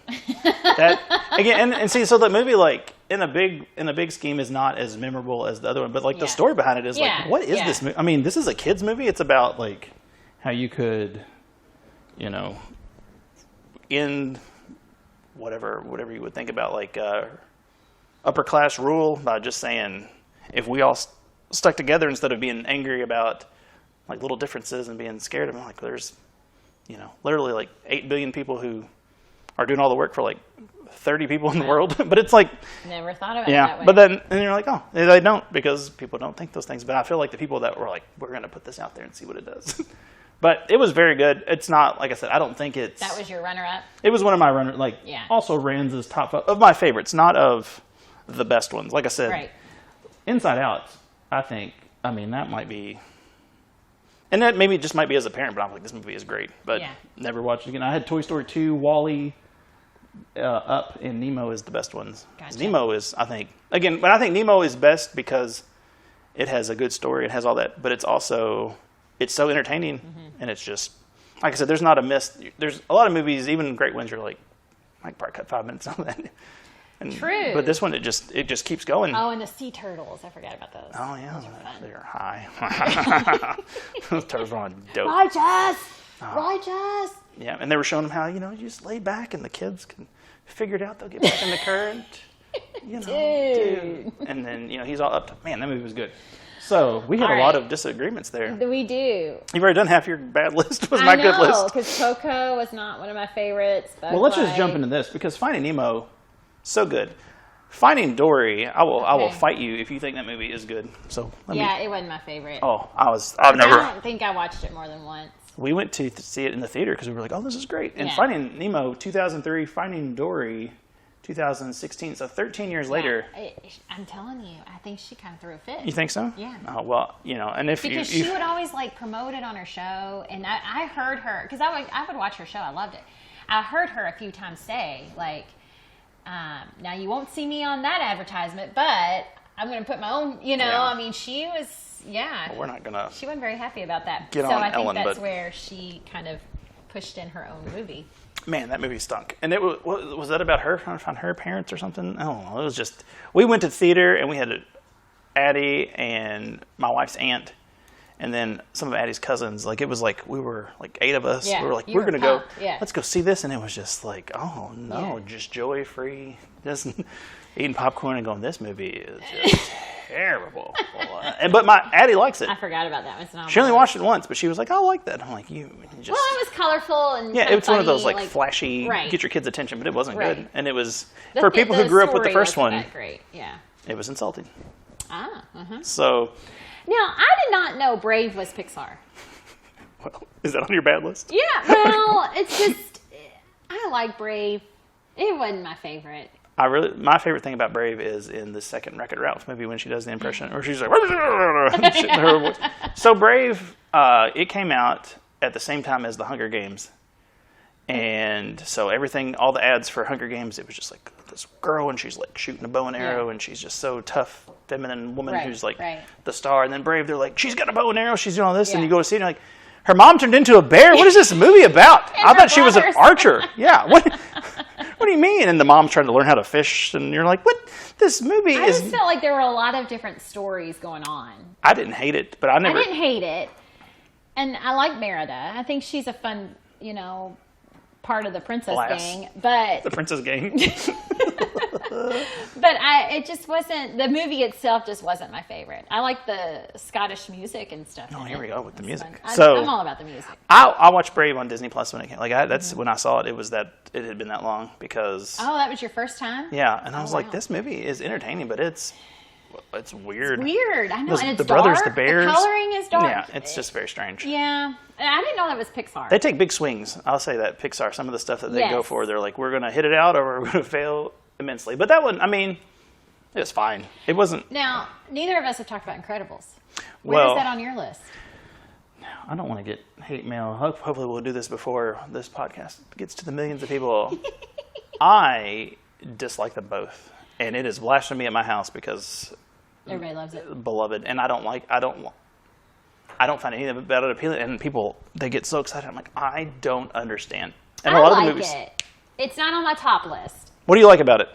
that again, and see, so that movie, like in a big scheme, is not as memorable as the other one, but like the story behind it is like, what is this movie? I mean, this is a kids movie. It's about like how you could, you know, end whatever you would think about, like upper class rule, by just saying if we all stuck together instead of being angry about like little differences and being scared of them. Like there's, literally like 8 billion people who are doing all the work for like 30 people in the world. But it's like, never thought about it that way. But then and you're like, oh, they don't, because people don't think those things. But I feel like the people that were like, we're going to put this out there and see what it does. But it was very good. It's not, like I said, I don't think it's... That was your runner-up? It was one of my runner, also Rand's top of my favorites, not of the best ones. Like I said, right. Inside Out, that might be... And that maybe just might be as a parent, but I'm like, this movie is great. But never watched it again. I had Toy Story 2, WALL-E, Up, and Nemo is the best ones. Gotcha. Nemo is, I think... Again, but I think Nemo is best because it has a good story. It has all that. But it's also... It's so entertaining, and it's just, like I said, there's not a miss. There's a lot of movies, even great ones, you're like, I could probably cut 5 minutes on that. And, True. But this one, it just keeps going. Oh, and the sea turtles. I forgot about those. Oh, yeah. They're high. Those turtles are on dope. Righteous! Yeah, and they were showing them how, you just lay back and the kids can figure it out. They'll get back in the current. Dude. And then, he's all up to, man, that movie was good. So we had a lot of disagreements there. We do. You've already done half your bad list. Was my good list. Because Coco was not one of my favorites. Well, let's just jump into this because Finding Nemo, so good. Finding Dory, I will fight you if you think that movie is good. So it wasn't my favorite. Oh, I don't think I watched it more than once. We went to see it in the theater because we were like, oh, this is great. And Finding Nemo, 2003, Finding Dory, 2016, so 13 years later. I'm telling you, I think she kind of threw a fit. You think so? Yeah. Oh, well, and if because she would always promote it on her show, and I heard her, because I would watch her show, I loved it. I heard her a few times say, now you won't see me on that advertisement, but I'm going to put my own, she was, well, we're not going to. She wasn't very happy about that. I think that's where she kind of pushed in her own movie. Man, that movie stunk. And it was that about her trying to find her parents or something? I don't know. It was just, we went to theater and we had Addie and my wife's aunt and then some of Addie's cousins. It was we were 8 of us. Yeah, we were like, we're going to go, yeah. Let's go see this. And it was just oh no, just joy free, just eating popcorn and going, this movie is just terrible. But my Addie likes it. I forgot about that. It's not she only watched it once, but she was like, I like that. I'm like, you just... Well, it was colorful and it's funny, one of those flashy, get your kids' attention, but it wasn't good. And it was, for people the who grew up with the first one, that great. Yeah. It was insulting. So... Now, I did not know Brave was PIXAR. Well, is that on your bad list? Yeah, well, it's just, I like Brave. It wasn't my favorite. My favorite thing about Brave is in the second Wreck-It Ralph movie when she does the impression, or she's like, So Brave, it came out at the same time as the Hunger Games. And so all the ads for Hunger Games, it was just this girl and she's shooting a bow and arrow and she's just so tough, feminine woman who's the star. And then Brave, they're like, she's got a bow and arrow, she's doing all this. And you go to see it and you're like, her mom turned into a bear? What is this movie about? I thought she was an archer. Yeah. What do you mean? And the mom's trying to learn how to fish, and you're like, what? This movie I just felt like there were a lot of different stories going on. I didn't hate it, but I didn't hate it. And I like Merida. I think she's a fun, part of the princess gang. But the princess gang. But it just wasn't, the movie itself just wasn't my favorite. I like the Scottish music and stuff. Oh, here we go with the music. I'm all about the music. I watched Brave on Disney Plus when it came. That's when I saw it. It had been that long because. Oh, that was your first time? Yeah, and I was like, this movie is entertaining, but it's weird. It's weird. I know, and it's the dark. brothers, the bears. The coloring is dark. Yeah, it's just very strange. Yeah, I didn't know that was Pixar. They take big swings. I'll say that Pixar. Some of the stuff that they go for, they're like, we're going to hit it out or we're going to fail immensely. But that one, it was fine. It wasn't. Now, neither of us have talked about Incredibles. Where is that on your list? I don't want to get hate mail. Hopefully we'll do this before this podcast gets to the millions of people. I dislike them both. And it is blasphemy at my house because everybody loves it. Beloved. And I don't find any of it about it appealing. And people, they get so excited. I'm like, I don't understand. And a lot of the movies. It. It's not on my top list. What do you like about it?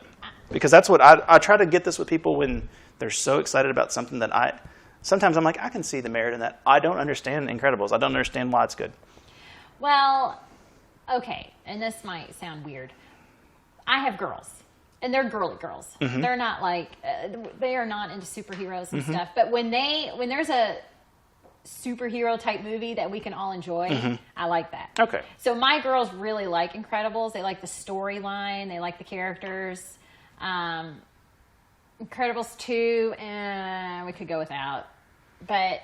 Because that's what I try to get this with people when they're so excited about something that sometimes I'm like, I can see the merit in that. I don't understand Incredibles. I don't understand why it's good. Well, okay. And this might sound weird. I have girls, and they're girly girls. They're not like they are not into superheroes and stuff. But when there's a superhero type movie that we can all enjoy, I like that. Okay. So my girls really like Incredibles. They like the storyline. They like the characters. Incredibles 2, we could go without, but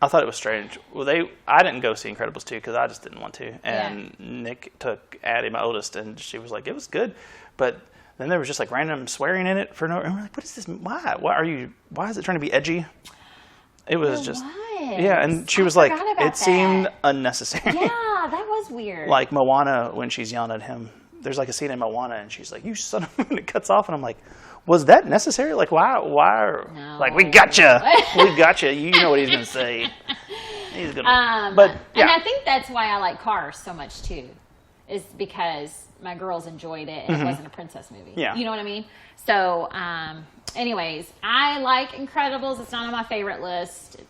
I thought it was strange. Well, I didn't go see Incredibles 2 because I just didn't want to. And Nick took Addie, my oldest, and she was like, it was good. But then there was just like random swearing in it for no, and we're like, what is this? Why is it trying to be edgy? It was yeah. And she was like, it seemed unnecessary. Yeah, that was weird. Like Moana, when she's yelling at him, there's like a scene in Moana and she's like, you son of a, and it cuts off. And I'm like, was that necessary? Like, why? No. Like, we gotcha. We gotcha. You know what he's going to say. He's going to. But, yeah. And I think that's why I like Cars so much, too, is because my girls enjoyed it and it wasn't a princess movie. Yeah. You know what I mean? So, anyways, I like Incredibles. It's not on my favorite list,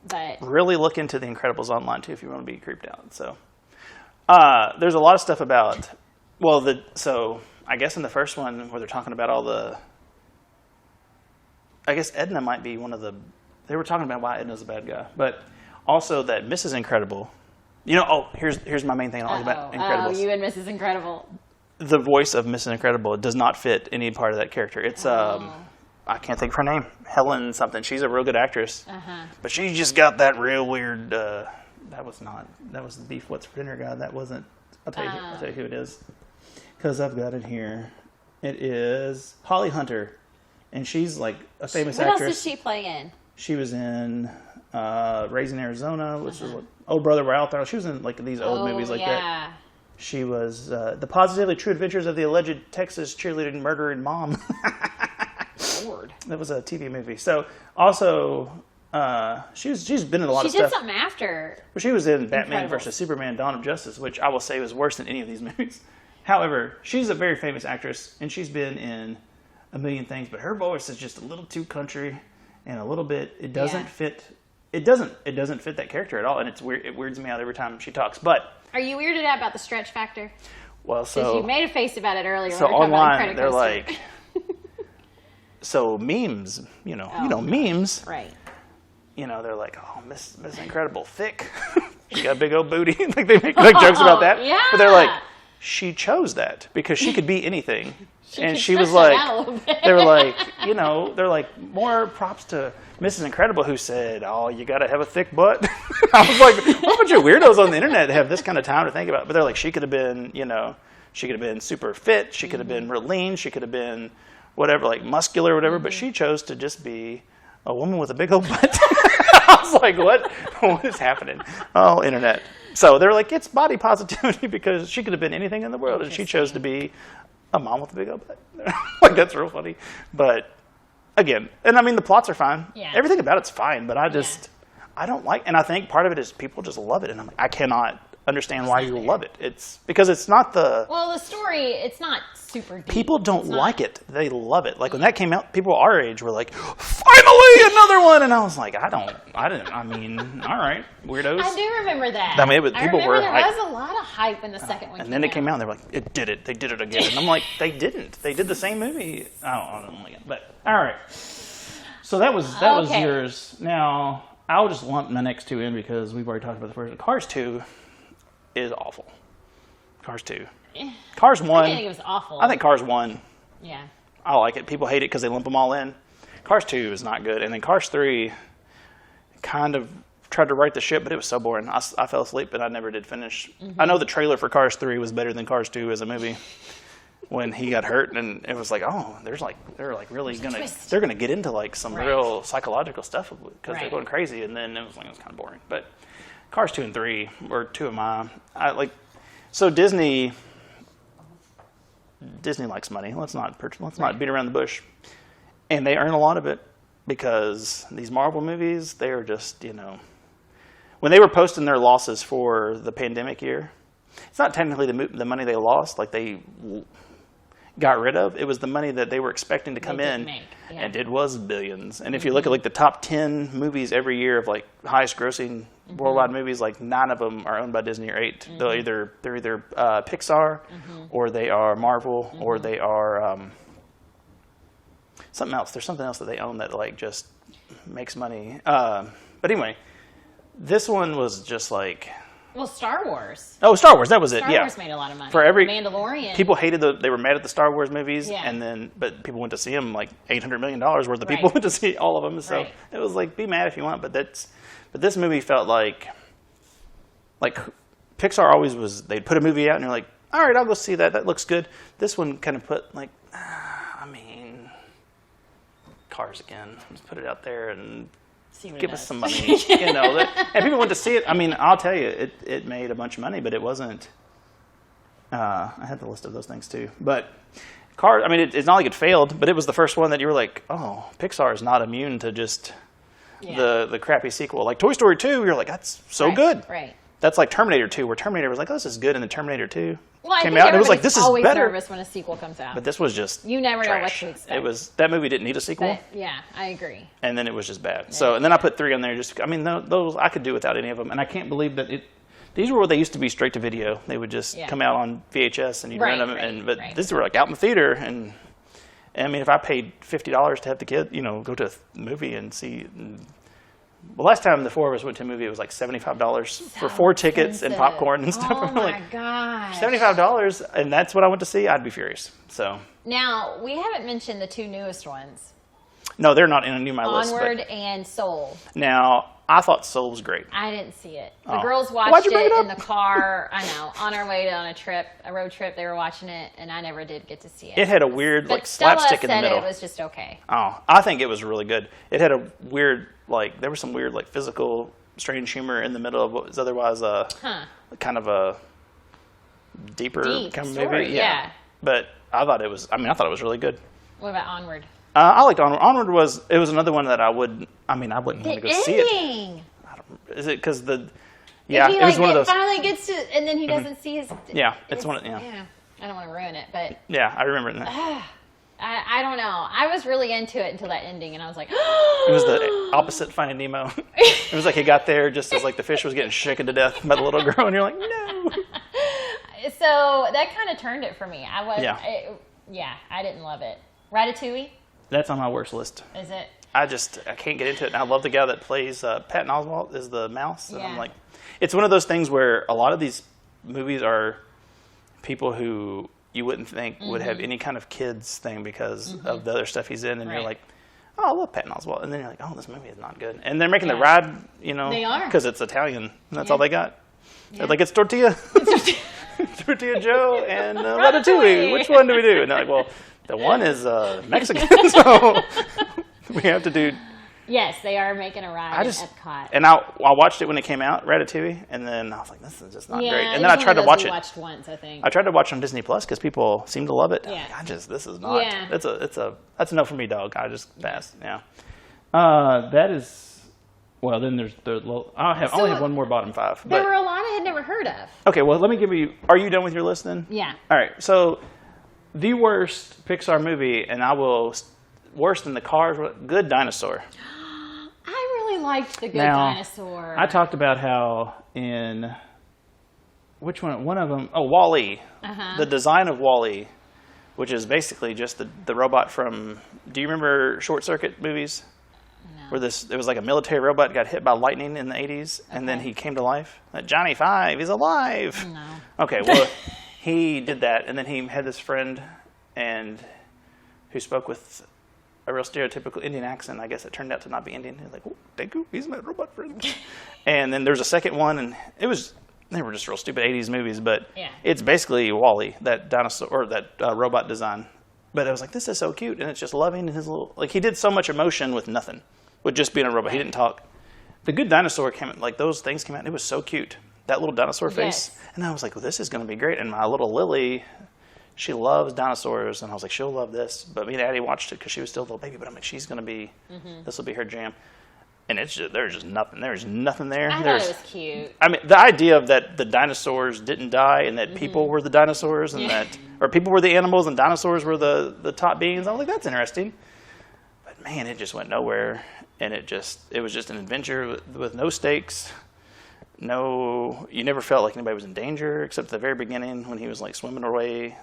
but. Really look into the Incredibles online, too, if you want to be creeped out. So, there's a lot of stuff about, so I guess in the first one where they're talking about all the, I guess Edna might be one of the, they were talking about why Edna's a bad guy, but also that Mrs. Incredible, here's my main thing about Incredibles. Oh, you and Mrs. Incredible. The voice of Mrs. Incredible does not fit any part of that character. It's, I can't think of her name, Helen something. She's a real good actress, but she just got that real weird, that was the Beef What's for Dinner guy. That wasn't, I'll tell you who it is. Because I've got it here. It is Holly Hunter. And she's like a famous actress. What else did she play in? She was in Raising Arizona, which is Old Brother, We're Out There. She was in like these old movies like that. She was The Positively True Adventures of the Alleged Texas Cheerleading Murdering Mom. Lord. That was a TV movie. So also, she's been in a lot of stuff. She did something after. Well, she was in Batman vs. Superman, Dawn of Justice, which I will say was worse than any of these movies. However, she's a very famous actress, and she's been in a million things, but her voice is just a little too country and a little bit, it doesn't fit. It doesn't fit that character at all, and it's weird. It weirds me out every time she talks. But are you weirded out about the stretch factor? Well, because you made a face about it earlier. So online, they're like, so memes, memes, right? They're like, oh, Miss Incredible, thick. She got a big old booty. Like they make jokes about that. Yeah. But they're like, she chose that because she could be anything. And she was like, they were like, they're like, more props to Mrs. Incredible who said, oh, you got to have a thick butt. I was like, what a bunch of weirdos on the internet have this kind of time to think about it. But they're like, she could have been, she could have been super fit. She could have been real lean. She could have been whatever, like muscular or whatever. But she chose to just be a woman with a big old butt. I was like, what is happening? Oh, internet. So they're like, it's body positivity because she could have been anything in the world, and she chose to be a mom with a big old butt. Like, that's real funny. But again, and I mean, the plots are fine. Yeah. Everything about it's fine, but I don't like, and I think part of it is people just love it, and I'm like, I cannot understand why you love it. It's because it's not the story. It's not super deep. People don't like it. They love it. Like when that came out, people our age were like, finally another one, and I was like, I mean, all right, weirdos. I do remember that. I mean, people were there was a lot of hype when the second one and then it came out, and they were like, it did it. They did it again. And I'm like, they didn't. They did the same movie. I don't like it. But all right. So that was yours. Now I'll just lump my next two in because we've already talked about the first one. Cars 2 is awful. Cars 2. Cars 1. I didn't think it was awful. I think Cars 1. Yeah. I like it. People hate it because they lump them all in. Cars 2 is not good. And then Cars 3 kind of tried to right the ship, but it was so boring. I fell asleep and I never did finish. I know the trailer for Cars 3 was better than Cars 2 as a movie when he got hurt, and it was like, oh, they're really they're gonna get into like some real psychological stuff because they're going crazy, and then it was kind of boring. But Cars 2 and 3 were two of my So Disney likes money. Let's not beat around the bush, and they earn a lot of it because these Marvel movies, they are just when they were posting their losses for the pandemic year, it's not technically the money they lost. Like got rid of. It was the money that they were expecting to come in, and it was billions. And if you look at like the top 10 movies every year of like highest grossing worldwide movies, like 9 of them are owned by Disney, or 8. They're either PIXAR, or they are Marvel, or they are something else. There's something else that they own that like just makes money. But anyway, this one was just like. Well, Star Wars. Oh, Star Wars. That was it. Star Wars made a lot of money. For every Mandalorian. People hated they were mad at the Star Wars movies, but people went to see them. Like $800 million worth of people went to see all of them. So it was like, be mad if you want, but this movie felt like Pixar always was. They'd put a movie out and you're like, all right, I'll go see that. That looks good. This one kind of put like, Cars again. Let's put it out there and. Give us some money, and people went to see it. I mean, I'll tell you, it made a bunch of money, but it wasn't. I had the list of those things too, but Cars. I mean, it's not like it failed, but it was the first one that you were like, oh, Pixar is not immune to just the crappy sequel. Like Toy Story 2, you're like, that's so good. Right. That's like Terminator 2, where Terminator was like, oh, this is good, and then Terminator 2 came out, and it was like, this is always better. Nervous when a sequel comes out, but this was just you never trash. know what to expect. It was that movie didn't need a sequel. But, yeah, I agree. And then it was just bad. So, and then I put 3 on there. Those I could do without any of them. And I can't believe that these were what they used to be straight to video. They would just come out on VHS and you'd rent them. But these were like out in the theater. And I mean, if I paid $50 to have the kid, go to a movie and see. Well, last time the 4 of us went to a movie, it was like $75 for 4 tickets and popcorn and stuff. Oh my gosh! $75, and that's what I went to see. I'd be furious. So now we haven't mentioned the 2 newest ones. No, they're not in any of my list. Onward and Soul. Now, I thought Soul was great. I didn't see it. The girls watched it in the car. I know, on our way on a road trip. They were watching it, and I never did get to see it. It had a weird slapstick in the middle. It was just okay. Oh, I think it was really good. It had a weird there was some weird physical strange humor in the middle of what was otherwise kind of a deep kind of story, movie. Yeah. But I thought it was really good. What about Onward? I liked Onward. Onward was another one that I wouldn't want to go see it. Is it because it was one of those. Finally gets to, and then he doesn't see his. Yeah, it's one. Yeah, I don't want to ruin it, but yeah, I remember that. I don't know. I was really into it until that ending, and I was like, it was the opposite Finding Nemo. It was like he got there just as the fish was getting shaken to death by the little girl, and you're like, no. So that kind of turned it for me. I didn't love it. Ratatouille. That's on my worst list. Is it? I can't get into it. And I love the guy that plays Patton Oswalt is the mouse. And I'm like, it's one of those things where a lot of these movies are people who you wouldn't think would have any kind of kids thing because of the other stuff he's in. And you're like, oh, I love Patton Oswalt. And then you're like, oh, this movie is not good. And they're making the ride, they are. Because it's Italian. And that's all they got. They're like, it's tortilla. Tortilla Joe and Ratatouille. Which one do we do? And they're like, well, the one is Mexican, so we have to do. Yes, they are making a ride at Epcot. And I watched it when it came out, Ratatouille, and then I was like, this is just not great. And then I tried to watch it. Watched once, I think. I tried to watch it on Disney Plus because people seem to love it. Yeah. This is not. Yeah. That's a no for me, dog. I just passed. Yeah. That is. Well, then there's I only have one more bottom 5. There were a lot I had never heard of. Okay, well, let me give you. Are you done with your list then? Yeah. All right. So, the worst Pixar movie, and I will worse than the Cars. Good Dinosaur. I really liked the Good Dinosaur. I talked about how in which one? One of them. Oh, WALL-E. The design of WALL-E, which is basically just the robot from. Do you remember Short Circuit movies? Where it was like a military robot got hit by lightning in the 80s, and then he came to life. Like, Johnny Five, he's alive. No. Okay, well, he did that, and then he had this friend, who spoke with a real stereotypical Indian accent. I guess it turned out to not be Indian. He was like, oh, thank you, he's my robot friend. And then there's a second one, and they were just real stupid 80s movies, but it's basically WALL-E, that dinosaur or that robot design. But I was like, this is so cute, and it's just loving, and his little he did so much emotion with nothing. With just being a robot. He didn't talk. The Good Dinosaur came out, those things came out, and it was so cute. That little dinosaur face. Yes. And I was like, well, this is going to be great. And my little Lily, she loves dinosaurs. And I was like, she'll love this. But me and Addie watched it because she was still a little baby. But I'm like, she's going to be, this will be her jam. And it's just, there's just nothing. There's nothing there. I thought it was cute. I mean, the idea of that the dinosaurs didn't die and that people were the dinosaurs and that, or people were the animals and dinosaurs were the top beings. I was like, that's interesting. But man, it just went nowhere. And it was just an adventure with no stakes. No, you never felt like anybody was in danger except at the very beginning when he was like swimming away.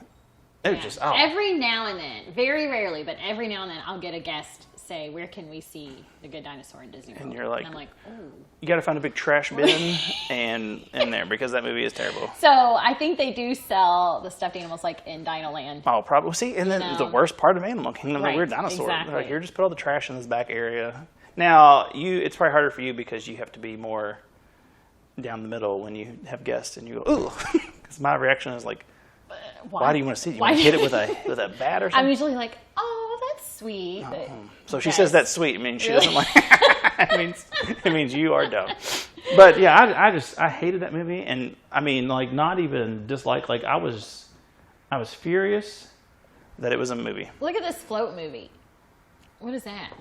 It was just, Every now and then, very rarely, but every now and then I'll get a guest say, where can we see The Good Dinosaur in Disney World? And you're like, and I'm like, ooh. You got to find a big trash bin and in there because that movie is terrible. So I think they do sell the stuffed animals like in Dino Land. Oh, probably. See, and then the worst part of Animal Kingdom, the weird dinosaurs. Exactly. Like, here, just put all the trash in this back area. Now, it's probably harder for you because you have to be more down the middle when you have guests and you go, ooh. Because my reaction is like, why do you want to see it? You want to hit it with a bat or something? I'm usually like, oh, that's sweet. So she says that's sweet. I mean, she doesn't like it means you are dumb. But yeah, I hated that movie. And I mean, like, not even dislike. Like, I was furious that it was a movie. Look at this float movie. What is that?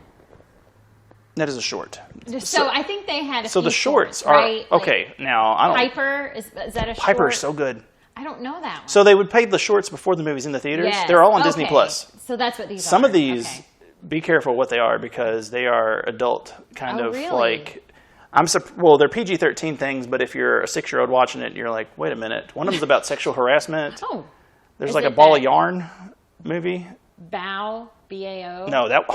That is a short. So I think they had a So few the shorts are, right? okay, Like, now, I don't. Piper, is that a short? Piper is so good. I don't know that one. So they would play the shorts before the movies in the theaters. Yes. They're all on Disney Plus. So that's what these are. Some of these, Okay. be careful what they are because they are adult kind of really? like. Well, they're PG-13 things, but if you're a 6-year-old watching it, you're like, wait a minute. One of them's about sexual harassment. Oh. There's Is like a it ball that- of yarn movie. Bao, B-A-O? No, that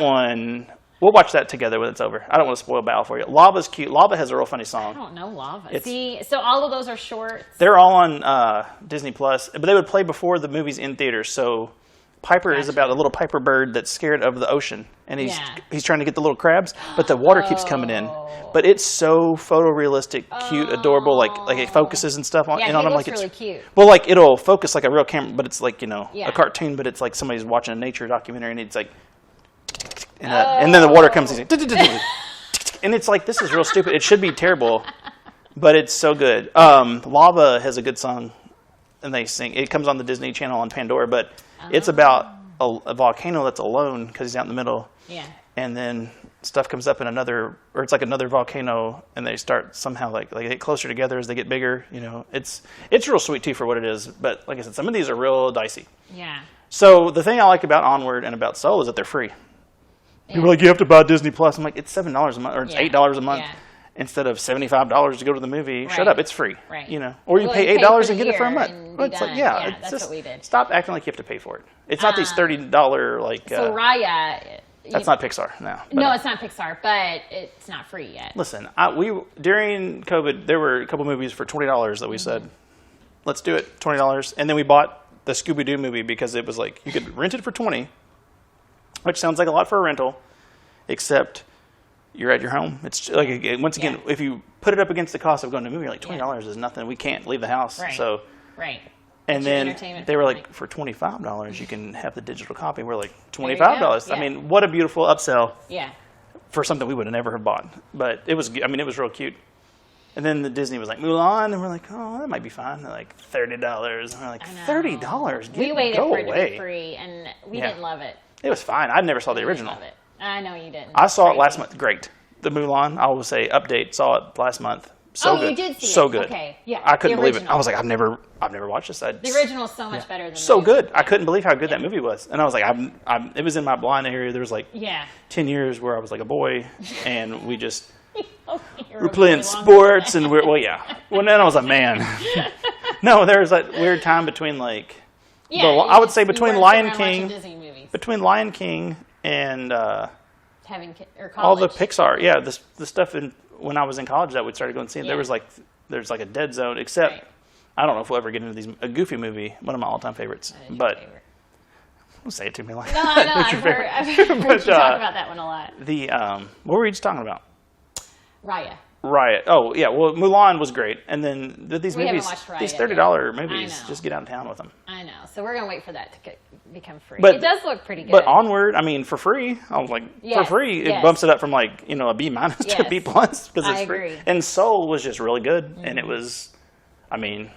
one. We'll watch that together when it's over. I don't want to spoil Bao for you. Lava's cute. Lava has a real funny I song. don't know Lava. See, so all of those are shorts. They're all on Disney Plus, but they would play before the movies in theaters. So Piper is about a little Piper bird that's scared of the ocean, and he's trying to get the little crabs, but the water keeps coming in. But it's so photorealistic, cute, adorable. Like it focuses and stuff on. Yeah, and on he them looks like really it's cute. well, like it'll focus like a real camera, but it's like a cartoon, but it's like somebody's watching a nature documentary, and it's like. And then the water comes and and it's like, this is real stupid. It should be terrible, but it's so good. Lava has a good song, and they sing. It comes on the Disney Channel on Pandora, but it's about a volcano that's alone because he's out in the middle. Yeah. And then stuff comes up in it's like another volcano, and they start somehow like they get closer together as they get bigger. It's real sweet too for what it is. But like I said, some of these are real dicey. Yeah. So the thing I like about Onward and about Soul is that they're free. People are like, you have to buy Disney Plus. I'm like, it's $7 a month, or it's $8 a month instead of $75 to go to the movie. Right. Shut up, it's free. Right. Or you pay $8 and get it for a month. It's like, that's what we did. Stop acting like you have to pay for it. It's not these $30 like. So Raya. That's not Pixar. No, it's not Pixar, but it's not free yet. Listen, during COVID, there were a couple movies for $20 that we said, let's do it, $20, and then we bought the Scooby-Doo movie because it was like you could rent it for $20. Which sounds like a lot for a rental, except you're at your home. It's like, once again, if you put it up against the cost of going to a movie, you're like $20 is nothing. We can't leave the house. Right. So, right. And then they were like, for $25, you can have the digital copy. We're like, $25. Yeah. I mean, what a beautiful upsell. Yeah. For something we would have never have bought. But it was real cute. And then the Disney was like, Mulan, and we're like, oh, that might be fine. They're like, $30. And we're like, $30? We waited go for it to away. be free, and we didn't love it. It was fine. I never saw the original. Love it. I know you didn't. I saw it last month. Great. The Mulan, I will say, update. Saw it last month. So good. You did see it. So good. Okay. Yeah. I couldn't believe it. I was like, I've never watched this. The original is so much better than so the good. movie. I couldn't believe how good that movie was. And I was like, it was in my blind area. There was like 10 years where I was like a boy, and we just we're playing sports, and well, then I was a man. No, there was that weird time between like, I would say between Lion King and all the Pixar. Yeah, the stuff when I was in college that we started going to see. There's like a dead zone, except I don't know if we'll ever get into a Goofy movie, one of my all-time favorites. But don't say it to me like that. No, I've heard you talk about that one a lot. What were we just talking about? Raya. Oh, yeah. Well, Mulan was great. And then these movies, these $30 movies, just get out of town with them. I know. So we're going to wait for that to become free. But, it does look pretty good. But Onward, I mean, for free, I was like, for free, it bumps it up from like, a B- to a B+ because it's free. And Soul was just really good. And it was, I mean,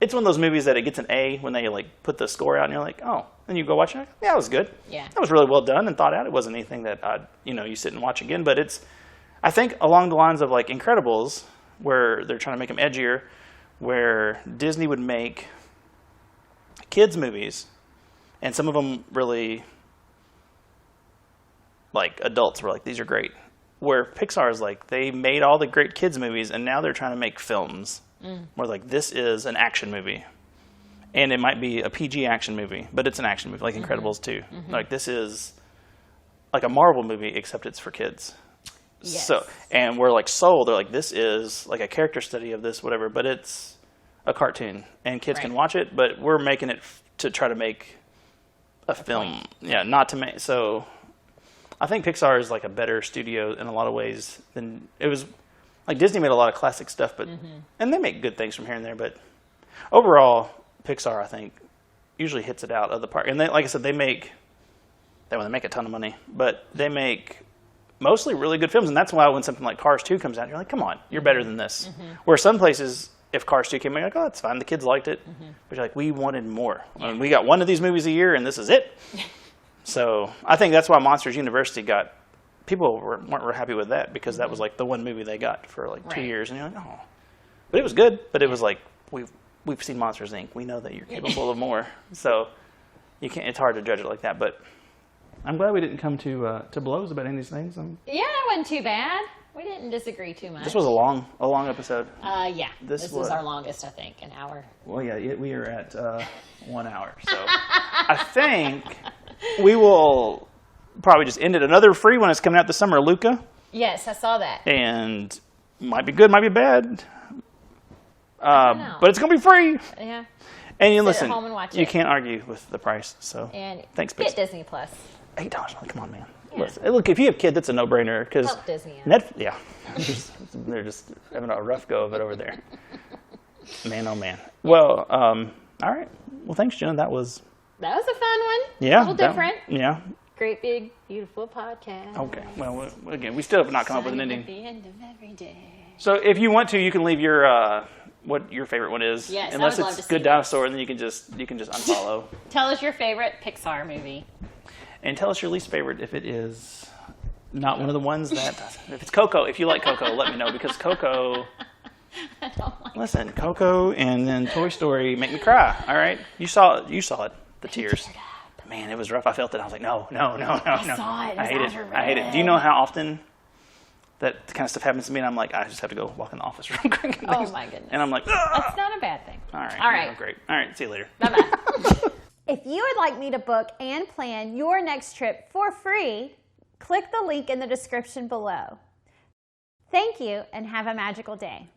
it's one of those movies that it gets an A when they like put the score out and you're like, oh, And you go watch it, like, yeah, it was good. Yeah. That was really well done and thought out. It wasn't anything that, you sit and watch again. But it's, I think, along the lines of like Incredibles, where they're trying to make them edgier, where Disney would make kids movies, and some of them really, like adults were like, these are great. Where Pixar is like, they made all the great kids movies, and now they're trying to make films where like, this is an action movie. And it might be a PG action movie, but it's an action movie, like Incredibles 2. Like, this is like a Marvel movie, except it's for kids. Yes. So, and we're like sold. They're like, this is like a character study of this, whatever, but it's a cartoon, and kids can watch it, but we're making it to try to make a film. Yeah, not to make, so I think Pixar is like a better studio in a lot of ways than, it was, like Disney made a lot of classic stuff, but, and they make good things from here and there, but overall, Pixar, I think, usually hits it out of the park. And they, like I said, they make a ton of money, but they make mostly really good films. And that's why when something like Cars 2 comes out, you're like, come on, you're better than this. Where some places, if Cars 2 came out, you're like, oh, that's fine. The kids liked it. But you're like, we wanted more. I mean, we got one of these movies a year, and this is it. So I think that's why Monsters University got, people weren't happy with that, because that was like the one movie they got for like 2 years. And you're like, oh. But it was good. But it was like, we've seen Monsters, Inc. We know that you're capable of more. So you can't. It's hard to judge it like that. But I'm glad we didn't come to blows about any of these things. Yeah, that wasn't too bad. We didn't disagree too much. This was a long episode. Yeah. This was our longest, I think, an hour. Well, yeah, we are at 1 hour. So I think we will probably just end it. Another free one is coming out this summer, Luca. Yes, I saw that. And might be good, might be bad. But it's going to be free. Yeah. And you Sit listen, at home and watch you it. can't argue with the price. So And thanks, get Pixar. Disney Plus. $8. Come on, man. Yeah. Listen, look, if you have kids, it's a no-brainer. Because Help Disney out. yeah, they're just having a rough go of it over there. Man, oh man. Well, all right. Well, thanks, Jenna. That was a fun one. Yeah, A little different. Yeah. Great, big, beautiful podcast. Okay. Well, again, we still have not come up with an Sunny ending. At the end of every day. So if you want to, you can leave your what your favorite one is. Yes, I unless would love it's to Good see Dinosaur, and then you can just unfollow. Tell us your favorite Pixar movie. And tell us your least favorite if it is not one of the ones that. If it's Coco, if you like Coco, let me know, because Coco. I don't like Listen, Coco and then Toy Story make me cry. All right, you saw it, the tears. Man, it was rough. I felt it. I was like, no. I saw it. I hate it. Do you know how often that kind of stuff happens to me? And I'm like, I just have to go walk in the office real quick. And Oh my goodness. And I'm like, That's not a bad thing. all right, All right. yeah, great. All right, see you later. Bye-bye. If you would like me to book and plan your next trip for free, click the link in the description below. Thank you and have a magical day.